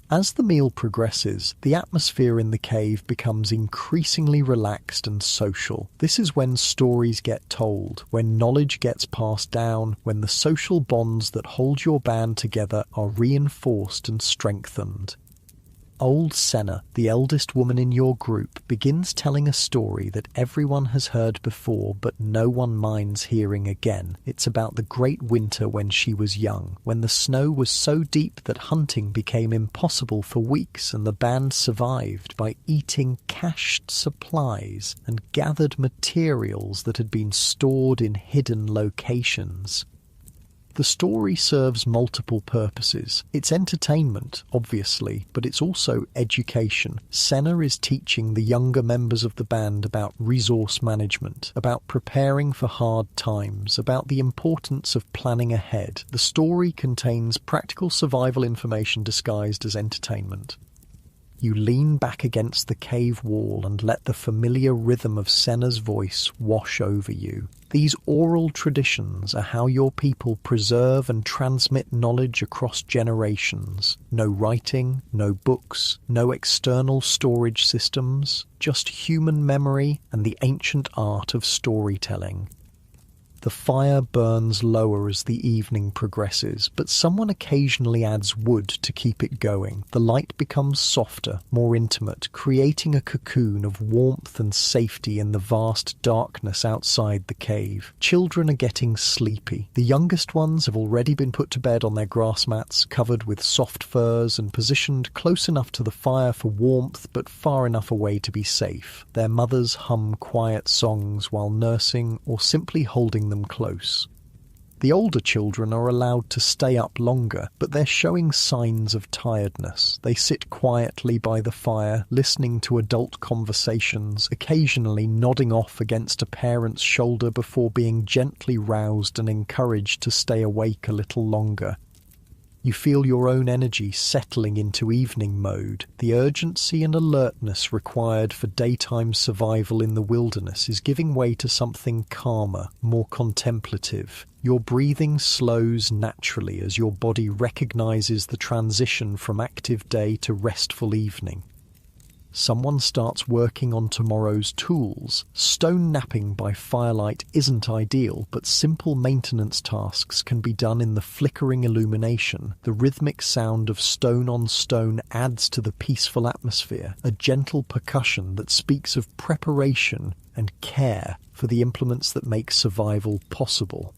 Speaker 1: As the meal progresses, the atmosphere in the cave becomes increasingly relaxed and social. This is when stories get told, when knowledge gets passed down, when the social bonds that hold your band together are reinforced and strengthened. Old Senna, the eldest woman in your group, begins telling a story that everyone has heard before but no one minds hearing again. It's about the great winter when she was young, when the snow was so deep that hunting became impossible for weeks and the band survived by eating cached supplies and gathered materials that had been stored in hidden locations. The story serves multiple purposes. It's entertainment, obviously, but it's also education. Senna is teaching the younger members of the band about resource management, about preparing for hard times, about the importance of planning ahead. The story contains practical survival information disguised as entertainment. You lean back against the cave wall and let the familiar rhythm of Senna's voice wash over you. These oral traditions are how your people preserve and transmit knowledge across generations. No writing, no books, no external storage systems, just human memory and the ancient art of storytelling. The fire burns lower as the evening progresses, but someone occasionally adds wood to keep it going. The light becomes softer, more intimate, creating a cocoon of warmth and safety in the vast darkness outside the cave. Children are getting sleepy. The youngest ones have already been put to bed on their grass mats, covered with soft furs and positioned close enough to the fire for warmth but far enough away to be safe. Their mothers hum quiet songs while nursing or simply holding them close. The older children are allowed to stay up longer, but they're showing signs of tiredness. They sit quietly by the fire, listening to adult conversations, occasionally nodding off against a parent's shoulder before being gently roused and encouraged to stay awake a little longer. You feel your own energy settling into evening mode. The urgency and alertness required for daytime survival in the wilderness is giving way to something calmer, more contemplative. Your breathing slows naturally as your body recognizes the transition from active day to restful evening. Someone starts working on tomorrow's tools. Stone napping by firelight isn't ideal, but simple maintenance tasks can be done in the flickering illumination. The rhythmic sound of stone on stone adds to the peaceful atmosphere, a gentle percussion that speaks of preparation and care for the implements that make survival possible.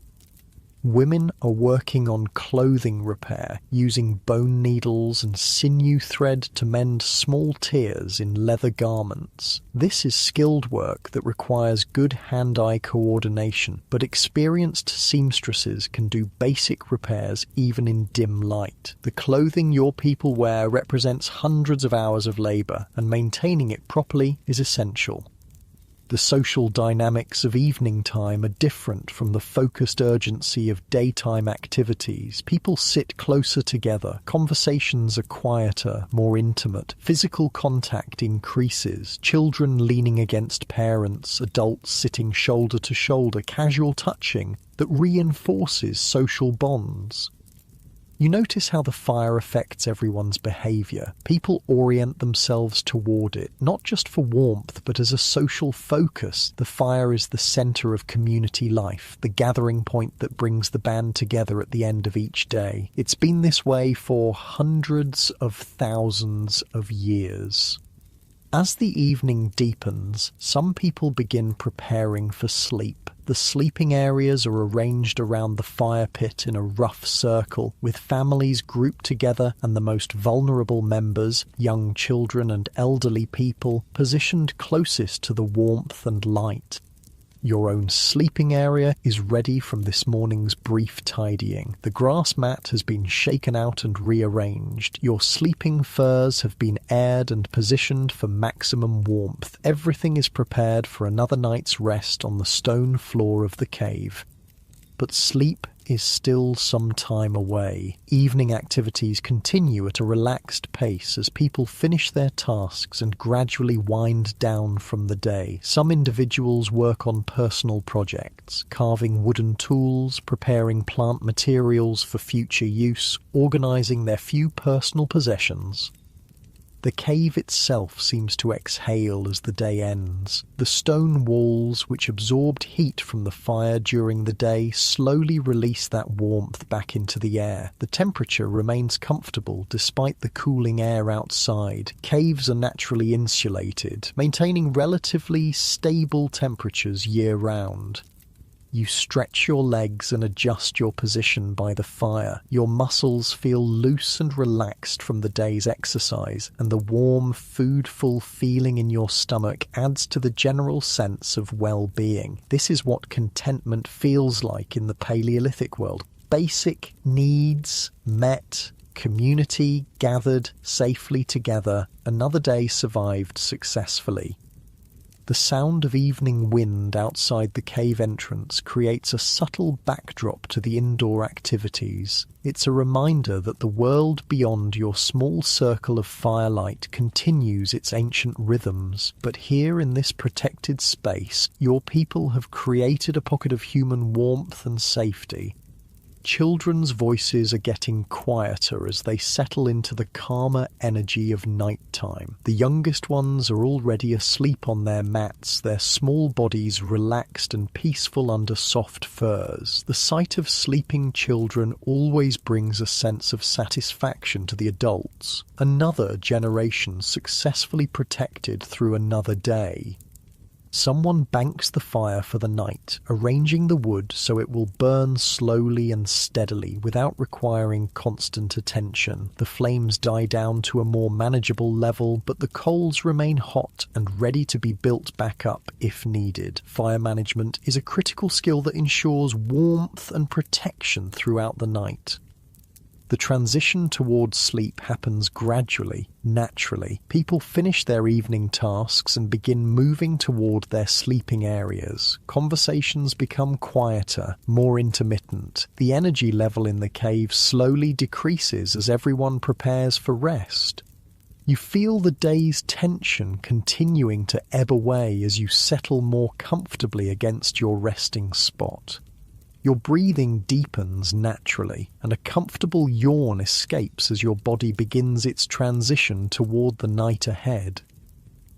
Speaker 1: Women are working on clothing repair, using bone needles and sinew thread to mend small tears in leather garments. This is skilled work that requires good hand-eye coordination, but experienced seamstresses can do basic repairs even in dim light. The clothing your people wear represents hundreds of hours of labor, and maintaining it properly is essential. The social dynamics of evening time are different from the focused urgency of daytime activities. People sit closer together, conversations are quieter, more intimate, physical contact increases, children leaning against parents, adults sitting shoulder to shoulder, casual touching that reinforces social bonds. You notice how the fire affects everyone's behaviour. People orient themselves toward it, not just for warmth, but as a social focus. The fire is the centre of community life, the gathering point that brings the band together at the end of each day. It's been this way for hundreds of thousands of years. As the evening deepens, some people begin preparing for sleep. The sleeping areas are arranged around the fire pit in a rough circle, with families grouped together and the most vulnerable members, young children and elderly people, positioned closest to the warmth and light. Your own sleeping area is ready from this morning's brief tidying. The grass mat has been shaken out and rearranged. Your sleeping furs have been aired and positioned for maximum warmth. Everything is prepared for another night's rest on the stone floor of the cave. But sleep is still some time away. Evening activities continue at a relaxed pace as people finish their tasks and gradually wind down from the day. Some individuals work on personal projects, carving wooden tools, preparing plant materials for future use, organising their few personal possessions. The cave itself seems to exhale as the day ends. The stone walls, which absorbed heat from the fire during the day, slowly release that warmth back into the air. The temperature remains comfortable despite the cooling air outside. Caves are naturally insulated, maintaining relatively stable temperatures year-round. You stretch your legs and adjust your position by the fire. Your muscles feel loose and relaxed from the day's exercise, and the warm, food-full feeling in your stomach adds to the general sense of well-being. This is what contentment feels like in the Paleolithic world. Basic needs met, community gathered safely together, another day survived successfully. The sound of evening wind outside the cave entrance creates a subtle backdrop to the indoor activities. It's a reminder that the world beyond your small circle of firelight continues its ancient rhythms, but here in this protected space, your people have created a pocket of human warmth and safety. Children's voices are getting quieter as they settle into the calmer energy of nighttime. The youngest ones are already asleep on their mats, their small bodies relaxed and peaceful under soft furs. The sight of sleeping children always brings a sense of satisfaction to the adults. Another generation successfully protected through another day. Someone banks the fire for the night, arranging the wood so it will burn slowly and steadily without requiring constant attention. The flames die down to a more manageable level, but the coals remain hot and ready to be built back up if needed. Fire management is a critical skill that ensures warmth and protection throughout the night. The transition towards sleep happens gradually, naturally. People finish their evening tasks and begin moving toward their sleeping areas. Conversations become quieter, more intermittent. The energy level in the cave slowly decreases as everyone prepares for rest. You feel the day's tension continuing to ebb away as you settle more comfortably against your resting spot. Your breathing deepens naturally, and a comfortable yawn escapes as your body begins its transition toward the night ahead.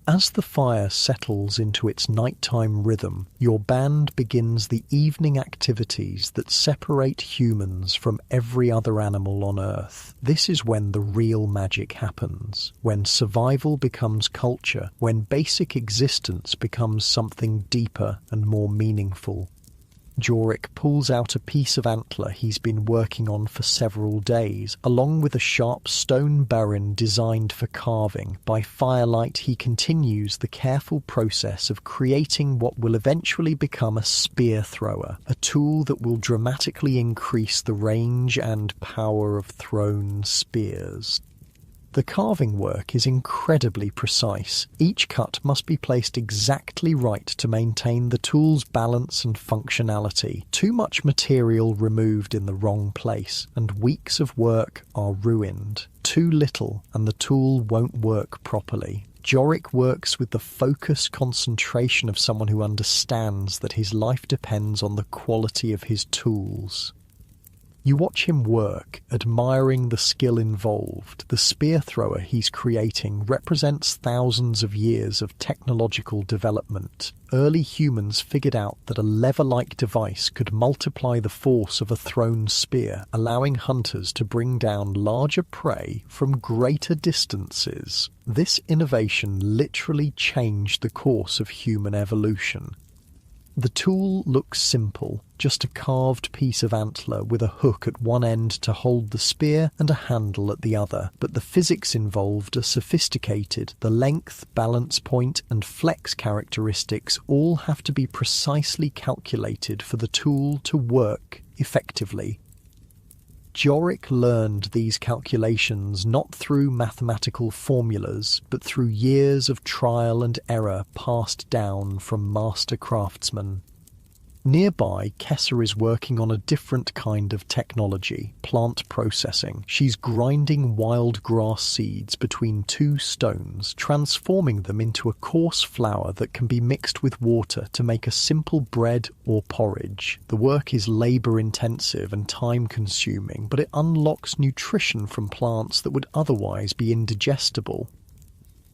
Speaker 1: As the fire settles into its nighttime rhythm, your band begins the evening activities that separate humans from every other animal on Earth. This is when the real magic happens, when survival becomes culture, when basic existence becomes something deeper and more meaningful. Jorik pulls out a piece of antler he's been working on for several days, along with a sharp stone baron designed for carving. By firelight, he continues the careful process of creating what will eventually become a spear thrower, a tool that will dramatically increase the range and power of thrown spears. The carving work is incredibly precise. Each cut must be placed exactly right to maintain the tool's balance and functionality. Too much material removed in the wrong place, and weeks of work are ruined. Too little, and the tool won't work properly. Jorik works with the focused concentration of someone who understands that his life depends on the quality of his tools. You watch him work, admiring the skill involved. The spear thrower he's creating represents thousands of years of technological development. Early humans figured out that a lever-like device could multiply the force of a thrown spear, allowing hunters to bring down larger prey from greater distances. This innovation literally changed the course of human evolution. The tool looks simple, just a carved piece of antler with a hook at one end to hold the spear and a handle at the other, but the physics involved are sophisticated. The length, balance point, and flex characteristics all have to be precisely calculated for the tool to work effectively. Jorik learned these calculations not through mathematical formulas, but through years of trial and error passed down from master craftsmen. Nearby, Kessa is working on a different kind of technology, plant processing. She's grinding wild grass seeds between two stones, transforming them into a coarse flour that can be mixed with water to make a simple bread or porridge. The work is labor-intensive and time-consuming, but it unlocks nutrition from plants that would otherwise be indigestible.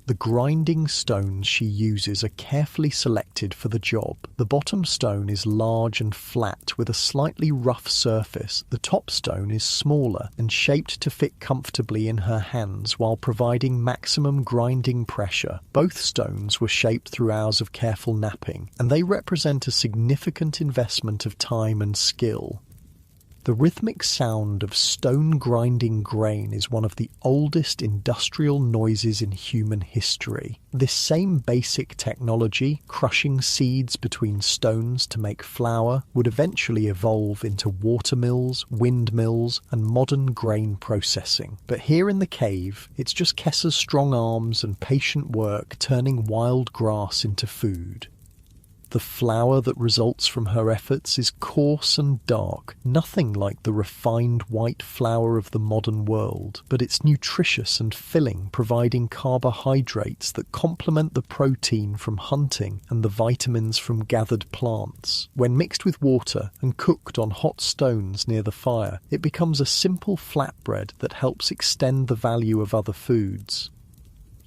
Speaker 1: The grinding stones she uses are carefully selected for the job. The bottom stone is large and flat with a slightly rough surface. The top stone is smaller and shaped to fit comfortably in her hands while providing maximum grinding pressure. Both stones were shaped through hours of careful knapping, and they represent a significant investment of time and skill. The rhythmic sound of stone grinding grain is one of the oldest industrial noises in human history. This same basic technology, crushing seeds between stones to make flour, would eventually evolve into watermills, windmills, and modern grain processing. But here in the cave, it's just Kessa's strong arms and patient work turning wild grass into food. The flour that results from her efforts is coarse and dark, nothing like the refined white flour of the modern world, but it's nutritious and filling, providing carbohydrates that complement the protein from hunting and the vitamins from gathered plants. When mixed with water and cooked on hot stones near the fire, it becomes a simple flatbread that helps extend the value of other foods.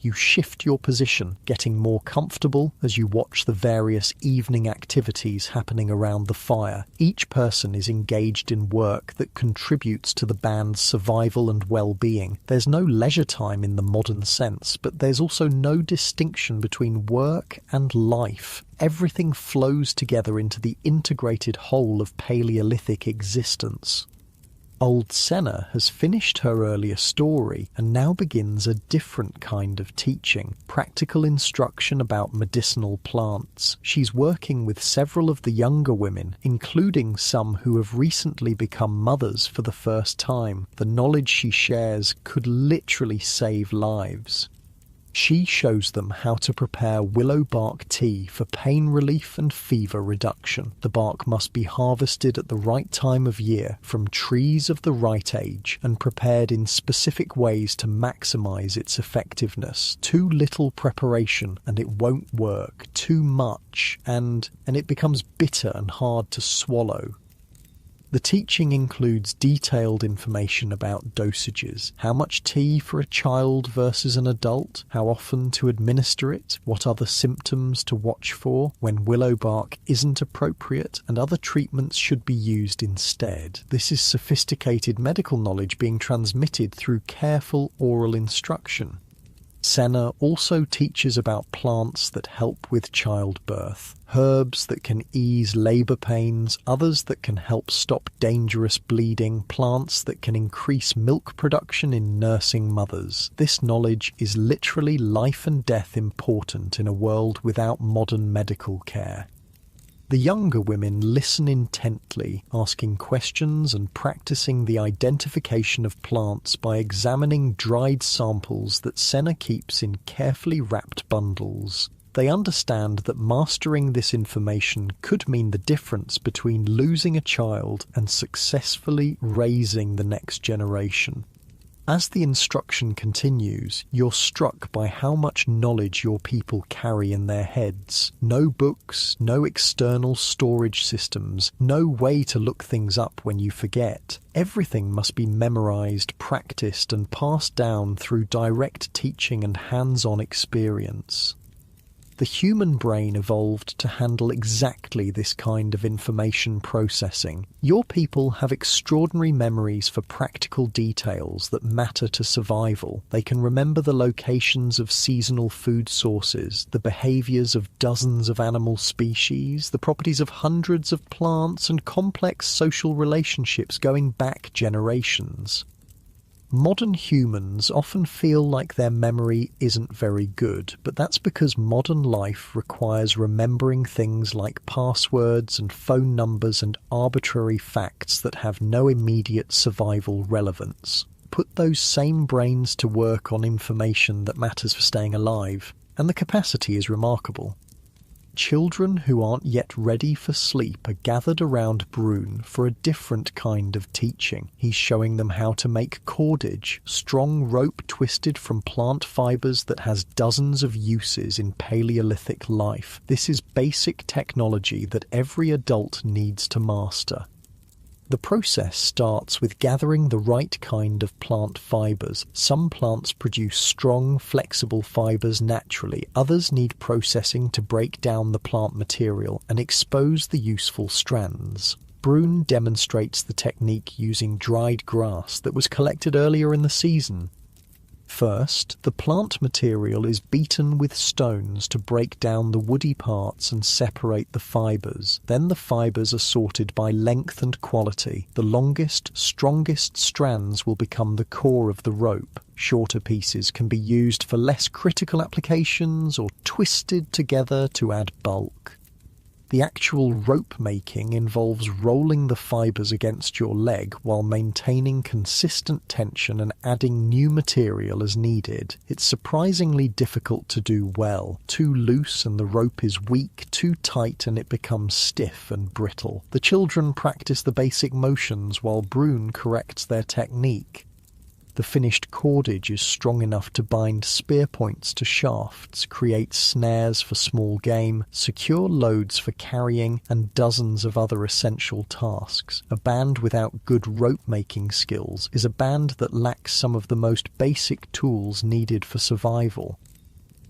Speaker 1: You shift your position, getting more comfortable as you watch the various evening activities happening around the fire. Each person is engaged in work that contributes to the band's survival and well-being. There's no leisure time in the modern sense, but there's also no distinction between work and life. Everything flows together into the integrated whole of Paleolithic existence. Old Senna has finished her earlier story and now begins a different kind of teaching, practical instruction about medicinal plants. She's working with several of the younger women, including some who have recently become mothers for the first time. The knowledge she shares could literally save lives. She shows them how to prepare willow bark tea for pain relief and fever reduction. The bark must be harvested at the right time of year from trees of the right age and prepared in specific ways to maximize its effectiveness. Too little preparation and it won't work. Too much and it becomes bitter and hard to swallow. The teaching includes detailed information about dosages, how much tea for a child versus an adult, how often to administer it, what other symptoms to watch for when willow bark isn't appropriate, and other treatments should be used instead. This is sophisticated medical knowledge being transmitted through careful oral instruction. Senna also teaches about plants that help with childbirth, herbs that can ease labour pains, others that can help stop dangerous bleeding, plants that can increase milk production in nursing mothers. This knowledge is literally life and death important in a world without modern medical care. The younger women listen intently, asking questions and practicing the identification of plants by examining dried samples that Senna keeps in carefully wrapped bundles. They understand that mastering this information could mean the difference between losing a child and successfully raising the next generation. As the instruction continues, you're struck by how much knowledge your people carry in their heads. No books, no external storage systems, no way to look things up when you forget. Everything must be memorized, practiced, and passed down through direct teaching and hands-on experience. The human brain evolved to handle exactly this kind of information processing. Your people have extraordinary memories for practical details that matter to survival. They can remember the locations of seasonal food sources, the behaviors of dozens of animal species, the properties of hundreds of plants, and complex social relationships going back generations. Modern humans often feel like their memory isn't very good, but that's because modern life requires remembering things like passwords and phone numbers and arbitrary facts that have no immediate survival relevance. Put those same brains to work on information that matters for staying alive, and the capacity is remarkable. Children who aren't yet ready for sleep are gathered around Brune for a different kind of teaching. He's showing them how to make cordage, strong rope twisted from plant fibers that has dozens of uses in Paleolithic life. This is basic technology that every adult needs to master. The process starts with gathering the right kind of plant fibers. Some plants produce strong, flexible fibers naturally. Others need processing to break down the plant material and expose the useful strands. Brune demonstrates the technique using dried grass that was collected earlier in the season. First, the plant material is beaten with stones to break down the woody parts and separate the fibers. Then the fibers are sorted by length and quality. The longest, strongest strands will become the core of the rope. Shorter pieces can be used for less critical applications or twisted together to add bulk. The actual rope making involves rolling the fibers against your leg while maintaining consistent tension and adding new material as needed. It's surprisingly difficult to do well. Too loose and the rope is weak, too tight and it becomes stiff and brittle. The children practice the basic motions while Brune corrects their technique. The finished cordage is strong enough to bind spear points to shafts, create snares for small game, secure loads for carrying, and dozens of other essential tasks. A band without good rope-making skills is a band that lacks some of the most basic tools needed for survival.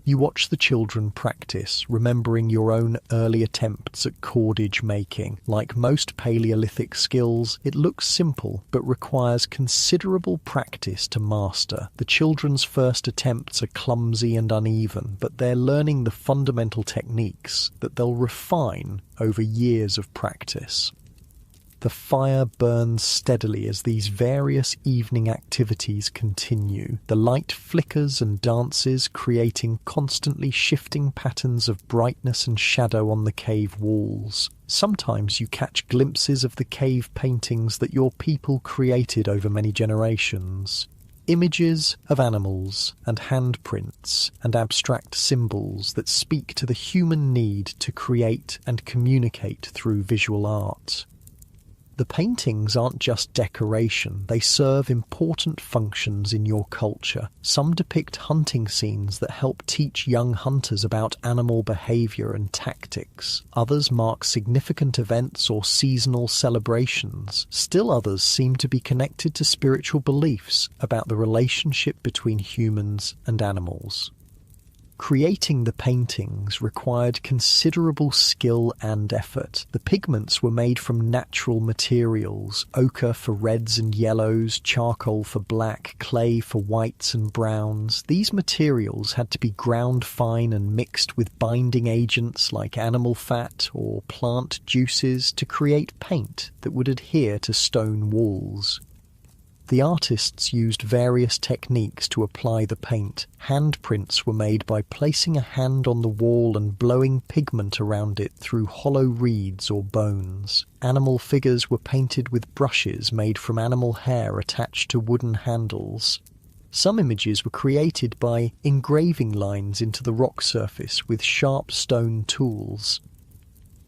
Speaker 1: You watch the children practice, remembering your own early attempts at cordage making. Like most Paleolithic skills, it looks simple, but requires considerable practice to master. The children's first attempts are clumsy and uneven, but they're learning the fundamental techniques that they'll refine over years of practice. The fire burns steadily as these various evening activities continue. The light flickers and dances, creating constantly shifting patterns of brightness and shadow on the cave walls. Sometimes you catch glimpses of the cave paintings that your people created over many generations. Images of animals and handprints and abstract symbols that speak to the human need to create and communicate through visual art. The paintings aren't just decoration, they serve important functions in your culture. Some depict hunting scenes that help teach young hunters about animal behavior and tactics. Others mark significant events or seasonal celebrations. Still others seem to be connected to spiritual beliefs about the relationship between humans and animals. Creating the paintings required considerable skill and effort. The pigments were made from natural materials: ochre for reds and yellows, charcoal for black, clay for whites and browns. These materials had to be ground fine and mixed with binding agents like animal fat or plant juices to create paint that would adhere to stone walls. The artists used various techniques to apply the paint. Handprints were made by placing a hand on the wall and blowing pigment around it through hollow reeds or bones. Animal figures were painted with brushes made from animal hair attached to wooden handles. Some images were created by engraving lines into the rock surface with sharp stone tools.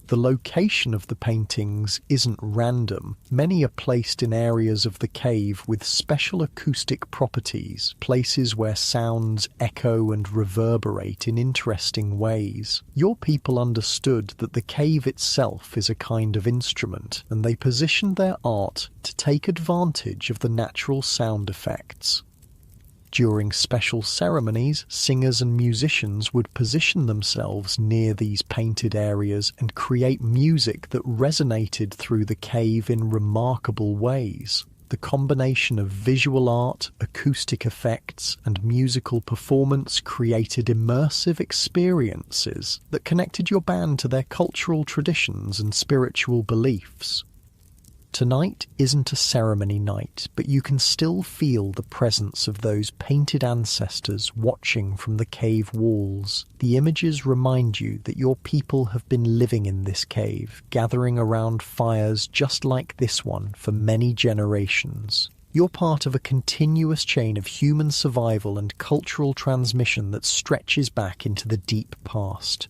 Speaker 1: The location of the paintings isn't random. Many are placed in areas of the cave with special acoustic properties, places where sounds echo and reverberate in interesting ways. Your people understood that the cave itself is a kind of instrument, and they positioned their art to take advantage of the natural sound effects. During special ceremonies, singers and musicians would position themselves near these painted areas and create music that resonated through the cave in remarkable ways. The combination of visual art, acoustic effects, and musical performance created immersive experiences that connected your band to their cultural traditions and spiritual beliefs. Tonight isn't a ceremony night, but you can still feel the presence of those painted ancestors watching from the cave walls. The images remind you that your people have been living in this cave, gathering around fires just like this one for many generations. You're part of a continuous chain of human survival and cultural transmission that stretches back into the deep past.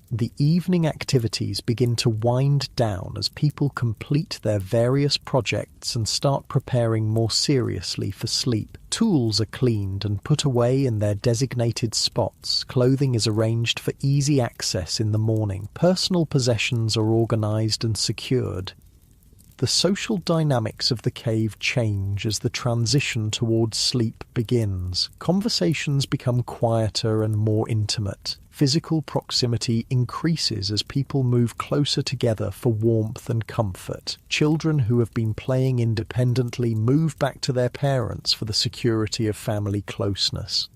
Speaker 1: The evening activities begin to wind down as people complete their various projects and start preparing more seriously for sleep. Tools are cleaned and put away in their designated spots. Clothing is arranged for easy access in the morning. Personal possessions are organized and secured. The social dynamics of the cave change as the transition towards sleep begins. Conversations become quieter and more intimate. Physical proximity increases as people move closer together for warmth and comfort. Children who have been playing independently move back to their parents for the security of family closeness.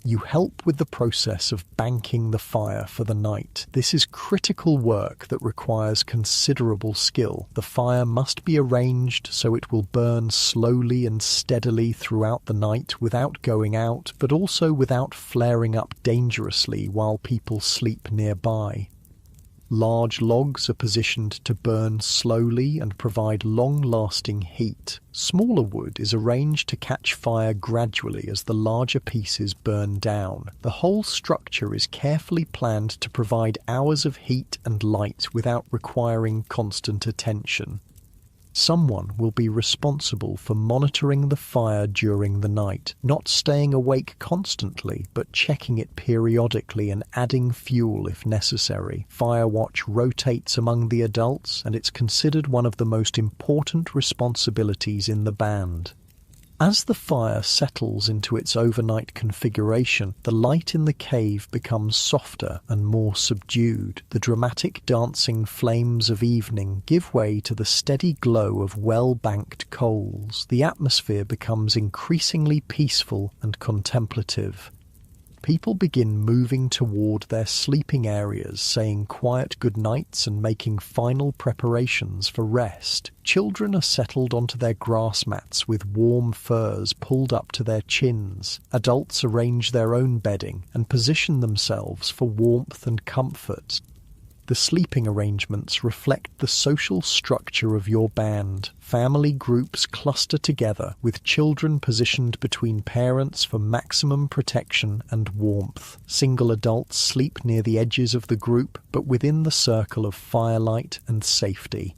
Speaker 1: You help with the process of banking the fire for the night. This is critical work that requires considerable skill. The fire must be arranged so it will burn slowly and steadily throughout the night without going out, but also without flaring up dangerously while people sleep nearby. Large logs are positioned to burn slowly and provide long-lasting heat. Smaller wood is arranged to catch fire gradually as the larger pieces burn down. The whole structure is carefully planned to provide hours of heat and light without requiring constant attention. Someone will be responsible for monitoring the fire during the night, not staying awake constantly, but checking it periodically and adding fuel if necessary. Firewatch rotates among the adults, and it's considered one of the most important responsibilities in the band. As the fire settles into its overnight configuration, the light in the cave becomes softer and more subdued. The dramatic dancing flames of evening give way to the steady glow of well-banked coals. The atmosphere becomes increasingly peaceful and contemplative. People begin moving toward their sleeping areas, saying quiet goodnights and making final preparations for rest. Children are settled onto their grass mats with warm furs pulled up to their chins. Adults arrange their own bedding and position themselves for warmth and comfort. The sleeping arrangements reflect the social structure of your band. Family groups cluster together, with children positioned between parents for maximum protection and warmth. Single adults sleep near the edges of the group, but within the circle of firelight and safety.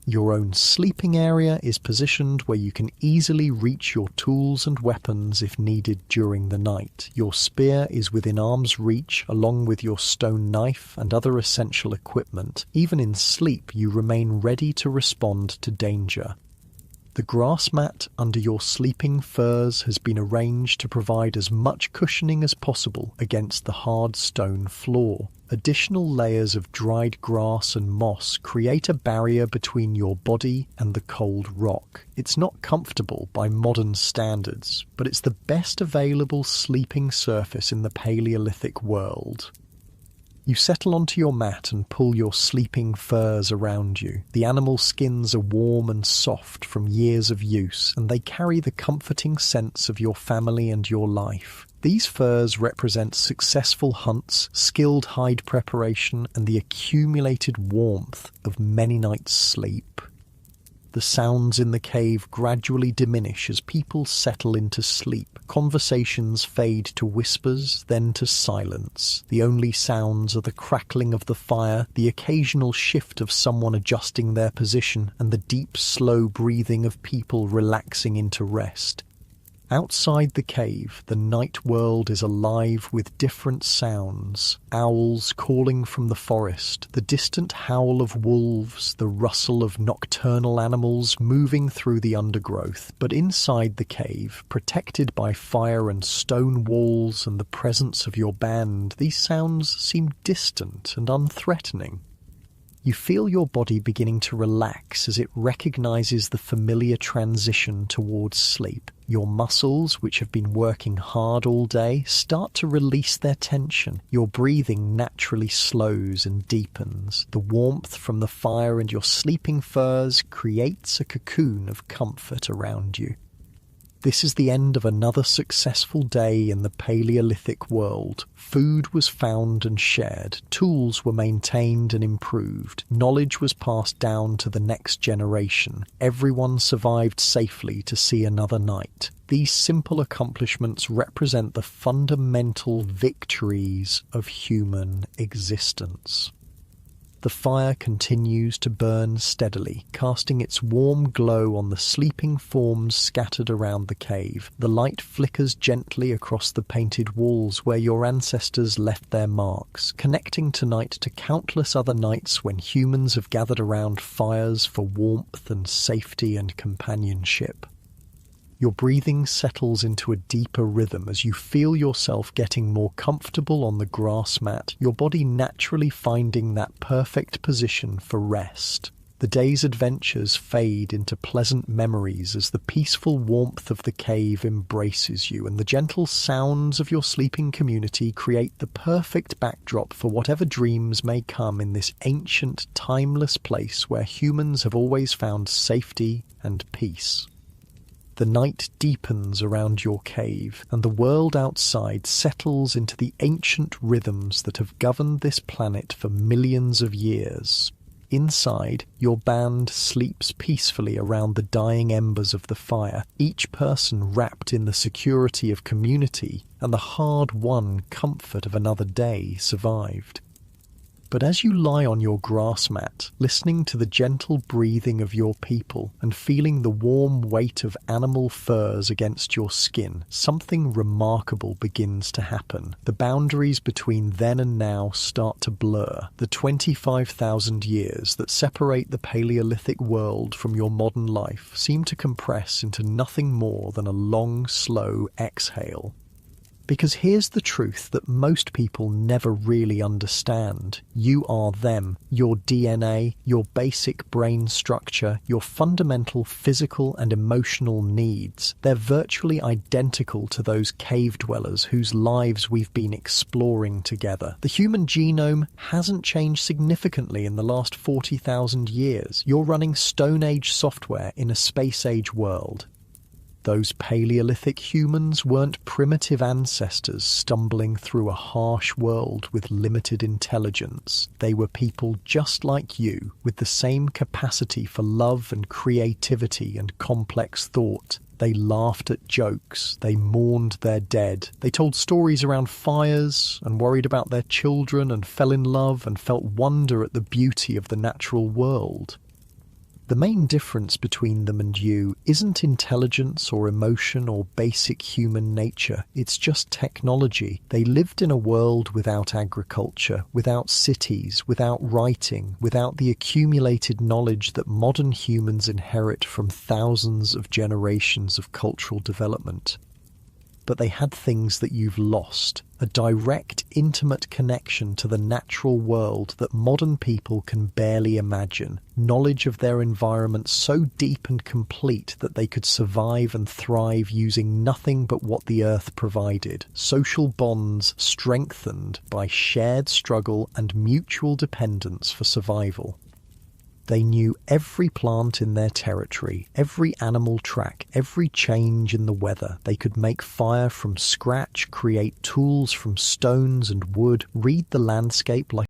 Speaker 1: Your own sleeping area is positioned where you can easily reach your tools and weapons if needed during the night. Your spear is within arm's reach, along with your stone knife and other essential equipment. Even in sleep, you remain ready to respond to danger. The grass mat under your sleeping furs has been arranged to provide as much cushioning as possible against the hard stone floor. Additional layers of dried grass and moss create a barrier between your body and the cold rock. It's not comfortable by modern standards, but it's the best available sleeping surface in the Paleolithic world. You settle onto your mat and pull your sleeping furs around you. The animal skins are warm and soft from years of use, and they carry the comforting sense of your family and your life. These furs represent successful hunts, skilled hide preparation, and the accumulated warmth of many nights' sleep. The sounds in the cave gradually diminish as people settle into sleep. Conversations fade to whispers, then to silence. The only sounds are the crackling of the fire, the occasional shift of someone adjusting their position, and the deep, slow breathing of people relaxing into rest. Outside the cave, the night world is alive with different sounds. Owls calling from the forest, the distant howl of wolves, the rustle of nocturnal animals moving through the undergrowth. But inside the cave, protected by fire and stone walls and the presence of your band, these sounds seem distant and unthreatening. You feel your body beginning to relax as it recognizes the familiar transition towards sleep. Your muscles, which have been working hard all day, start to release their tension. Your breathing naturally slows and deepens. The warmth from the fire and your sleeping furs creates a cocoon of comfort around you. This is the end of another successful day in the Paleolithic world. Food was found and shared, tools were maintained and improved, knowledge was passed down to the next generation. Everyone survived safely to see another night. These simple accomplishments represent the fundamental victories of human existence. The fire continues to burn steadily, casting its warm glow on the sleeping forms scattered around the cave. The light flickers gently across the painted walls where your ancestors left their marks, connecting tonight to countless other nights when humans have gathered around fires for warmth and safety and companionship. Your breathing settles into a deeper rhythm as you feel yourself getting more comfortable on the grass mat, your body naturally finding that perfect position for rest. The day's adventures fade into pleasant memories as the peaceful warmth of the cave embraces you, and the gentle sounds of your sleeping community create the perfect backdrop for whatever dreams may come in this ancient, timeless place where humans have always found safety and peace. The night deepens around your cave, and the world outside settles into the ancient rhythms that have governed this planet for millions of years. Inside, your band sleeps peacefully around the dying embers of the fire, each person wrapped in the security of community and the hard-won comfort of another day survived. But as you lie on your grass mat, listening to the gentle breathing of your people and feeling the warm weight of animal furs against your skin, something remarkable begins to happen. The boundaries between then and now start to blur. The 25,000 years that separate the Paleolithic world from your modern life seem to compress into nothing more than a long, slow exhale. Because here's the truth that most people never really understand. You are them. Your DNA, your basic brain structure, your fundamental physical and emotional needs. They're virtually identical to those cave dwellers whose lives we've been exploring together. The human genome hasn't changed significantly in the last 40,000 years. You're running Stone Age software in a space age world. Those Paleolithic humans weren't primitive ancestors stumbling through a harsh world with limited intelligence. They were people just like you, with the same capacity for love and creativity and complex thought. They laughed at jokes, they mourned their dead, they told stories around fires and worried about their children and fell in love and felt wonder at the beauty of the natural world. The main difference between them and you isn't intelligence or emotion or basic human nature, it's just technology. They lived in a world without agriculture, without cities, without writing, without the accumulated knowledge that modern humans inherit from thousands of generations of cultural development. But they had things that you've lost, a direct, intimate connection to the natural world that modern people can barely imagine, knowledge of their environment so deep and complete that they could survive and thrive using nothing but what the earth provided, social bonds strengthened by shared struggle and mutual dependence for survival. They knew every plant in their territory, every animal track, every change in the weather. They could make fire from scratch, create tools from stones and wood, read the landscape like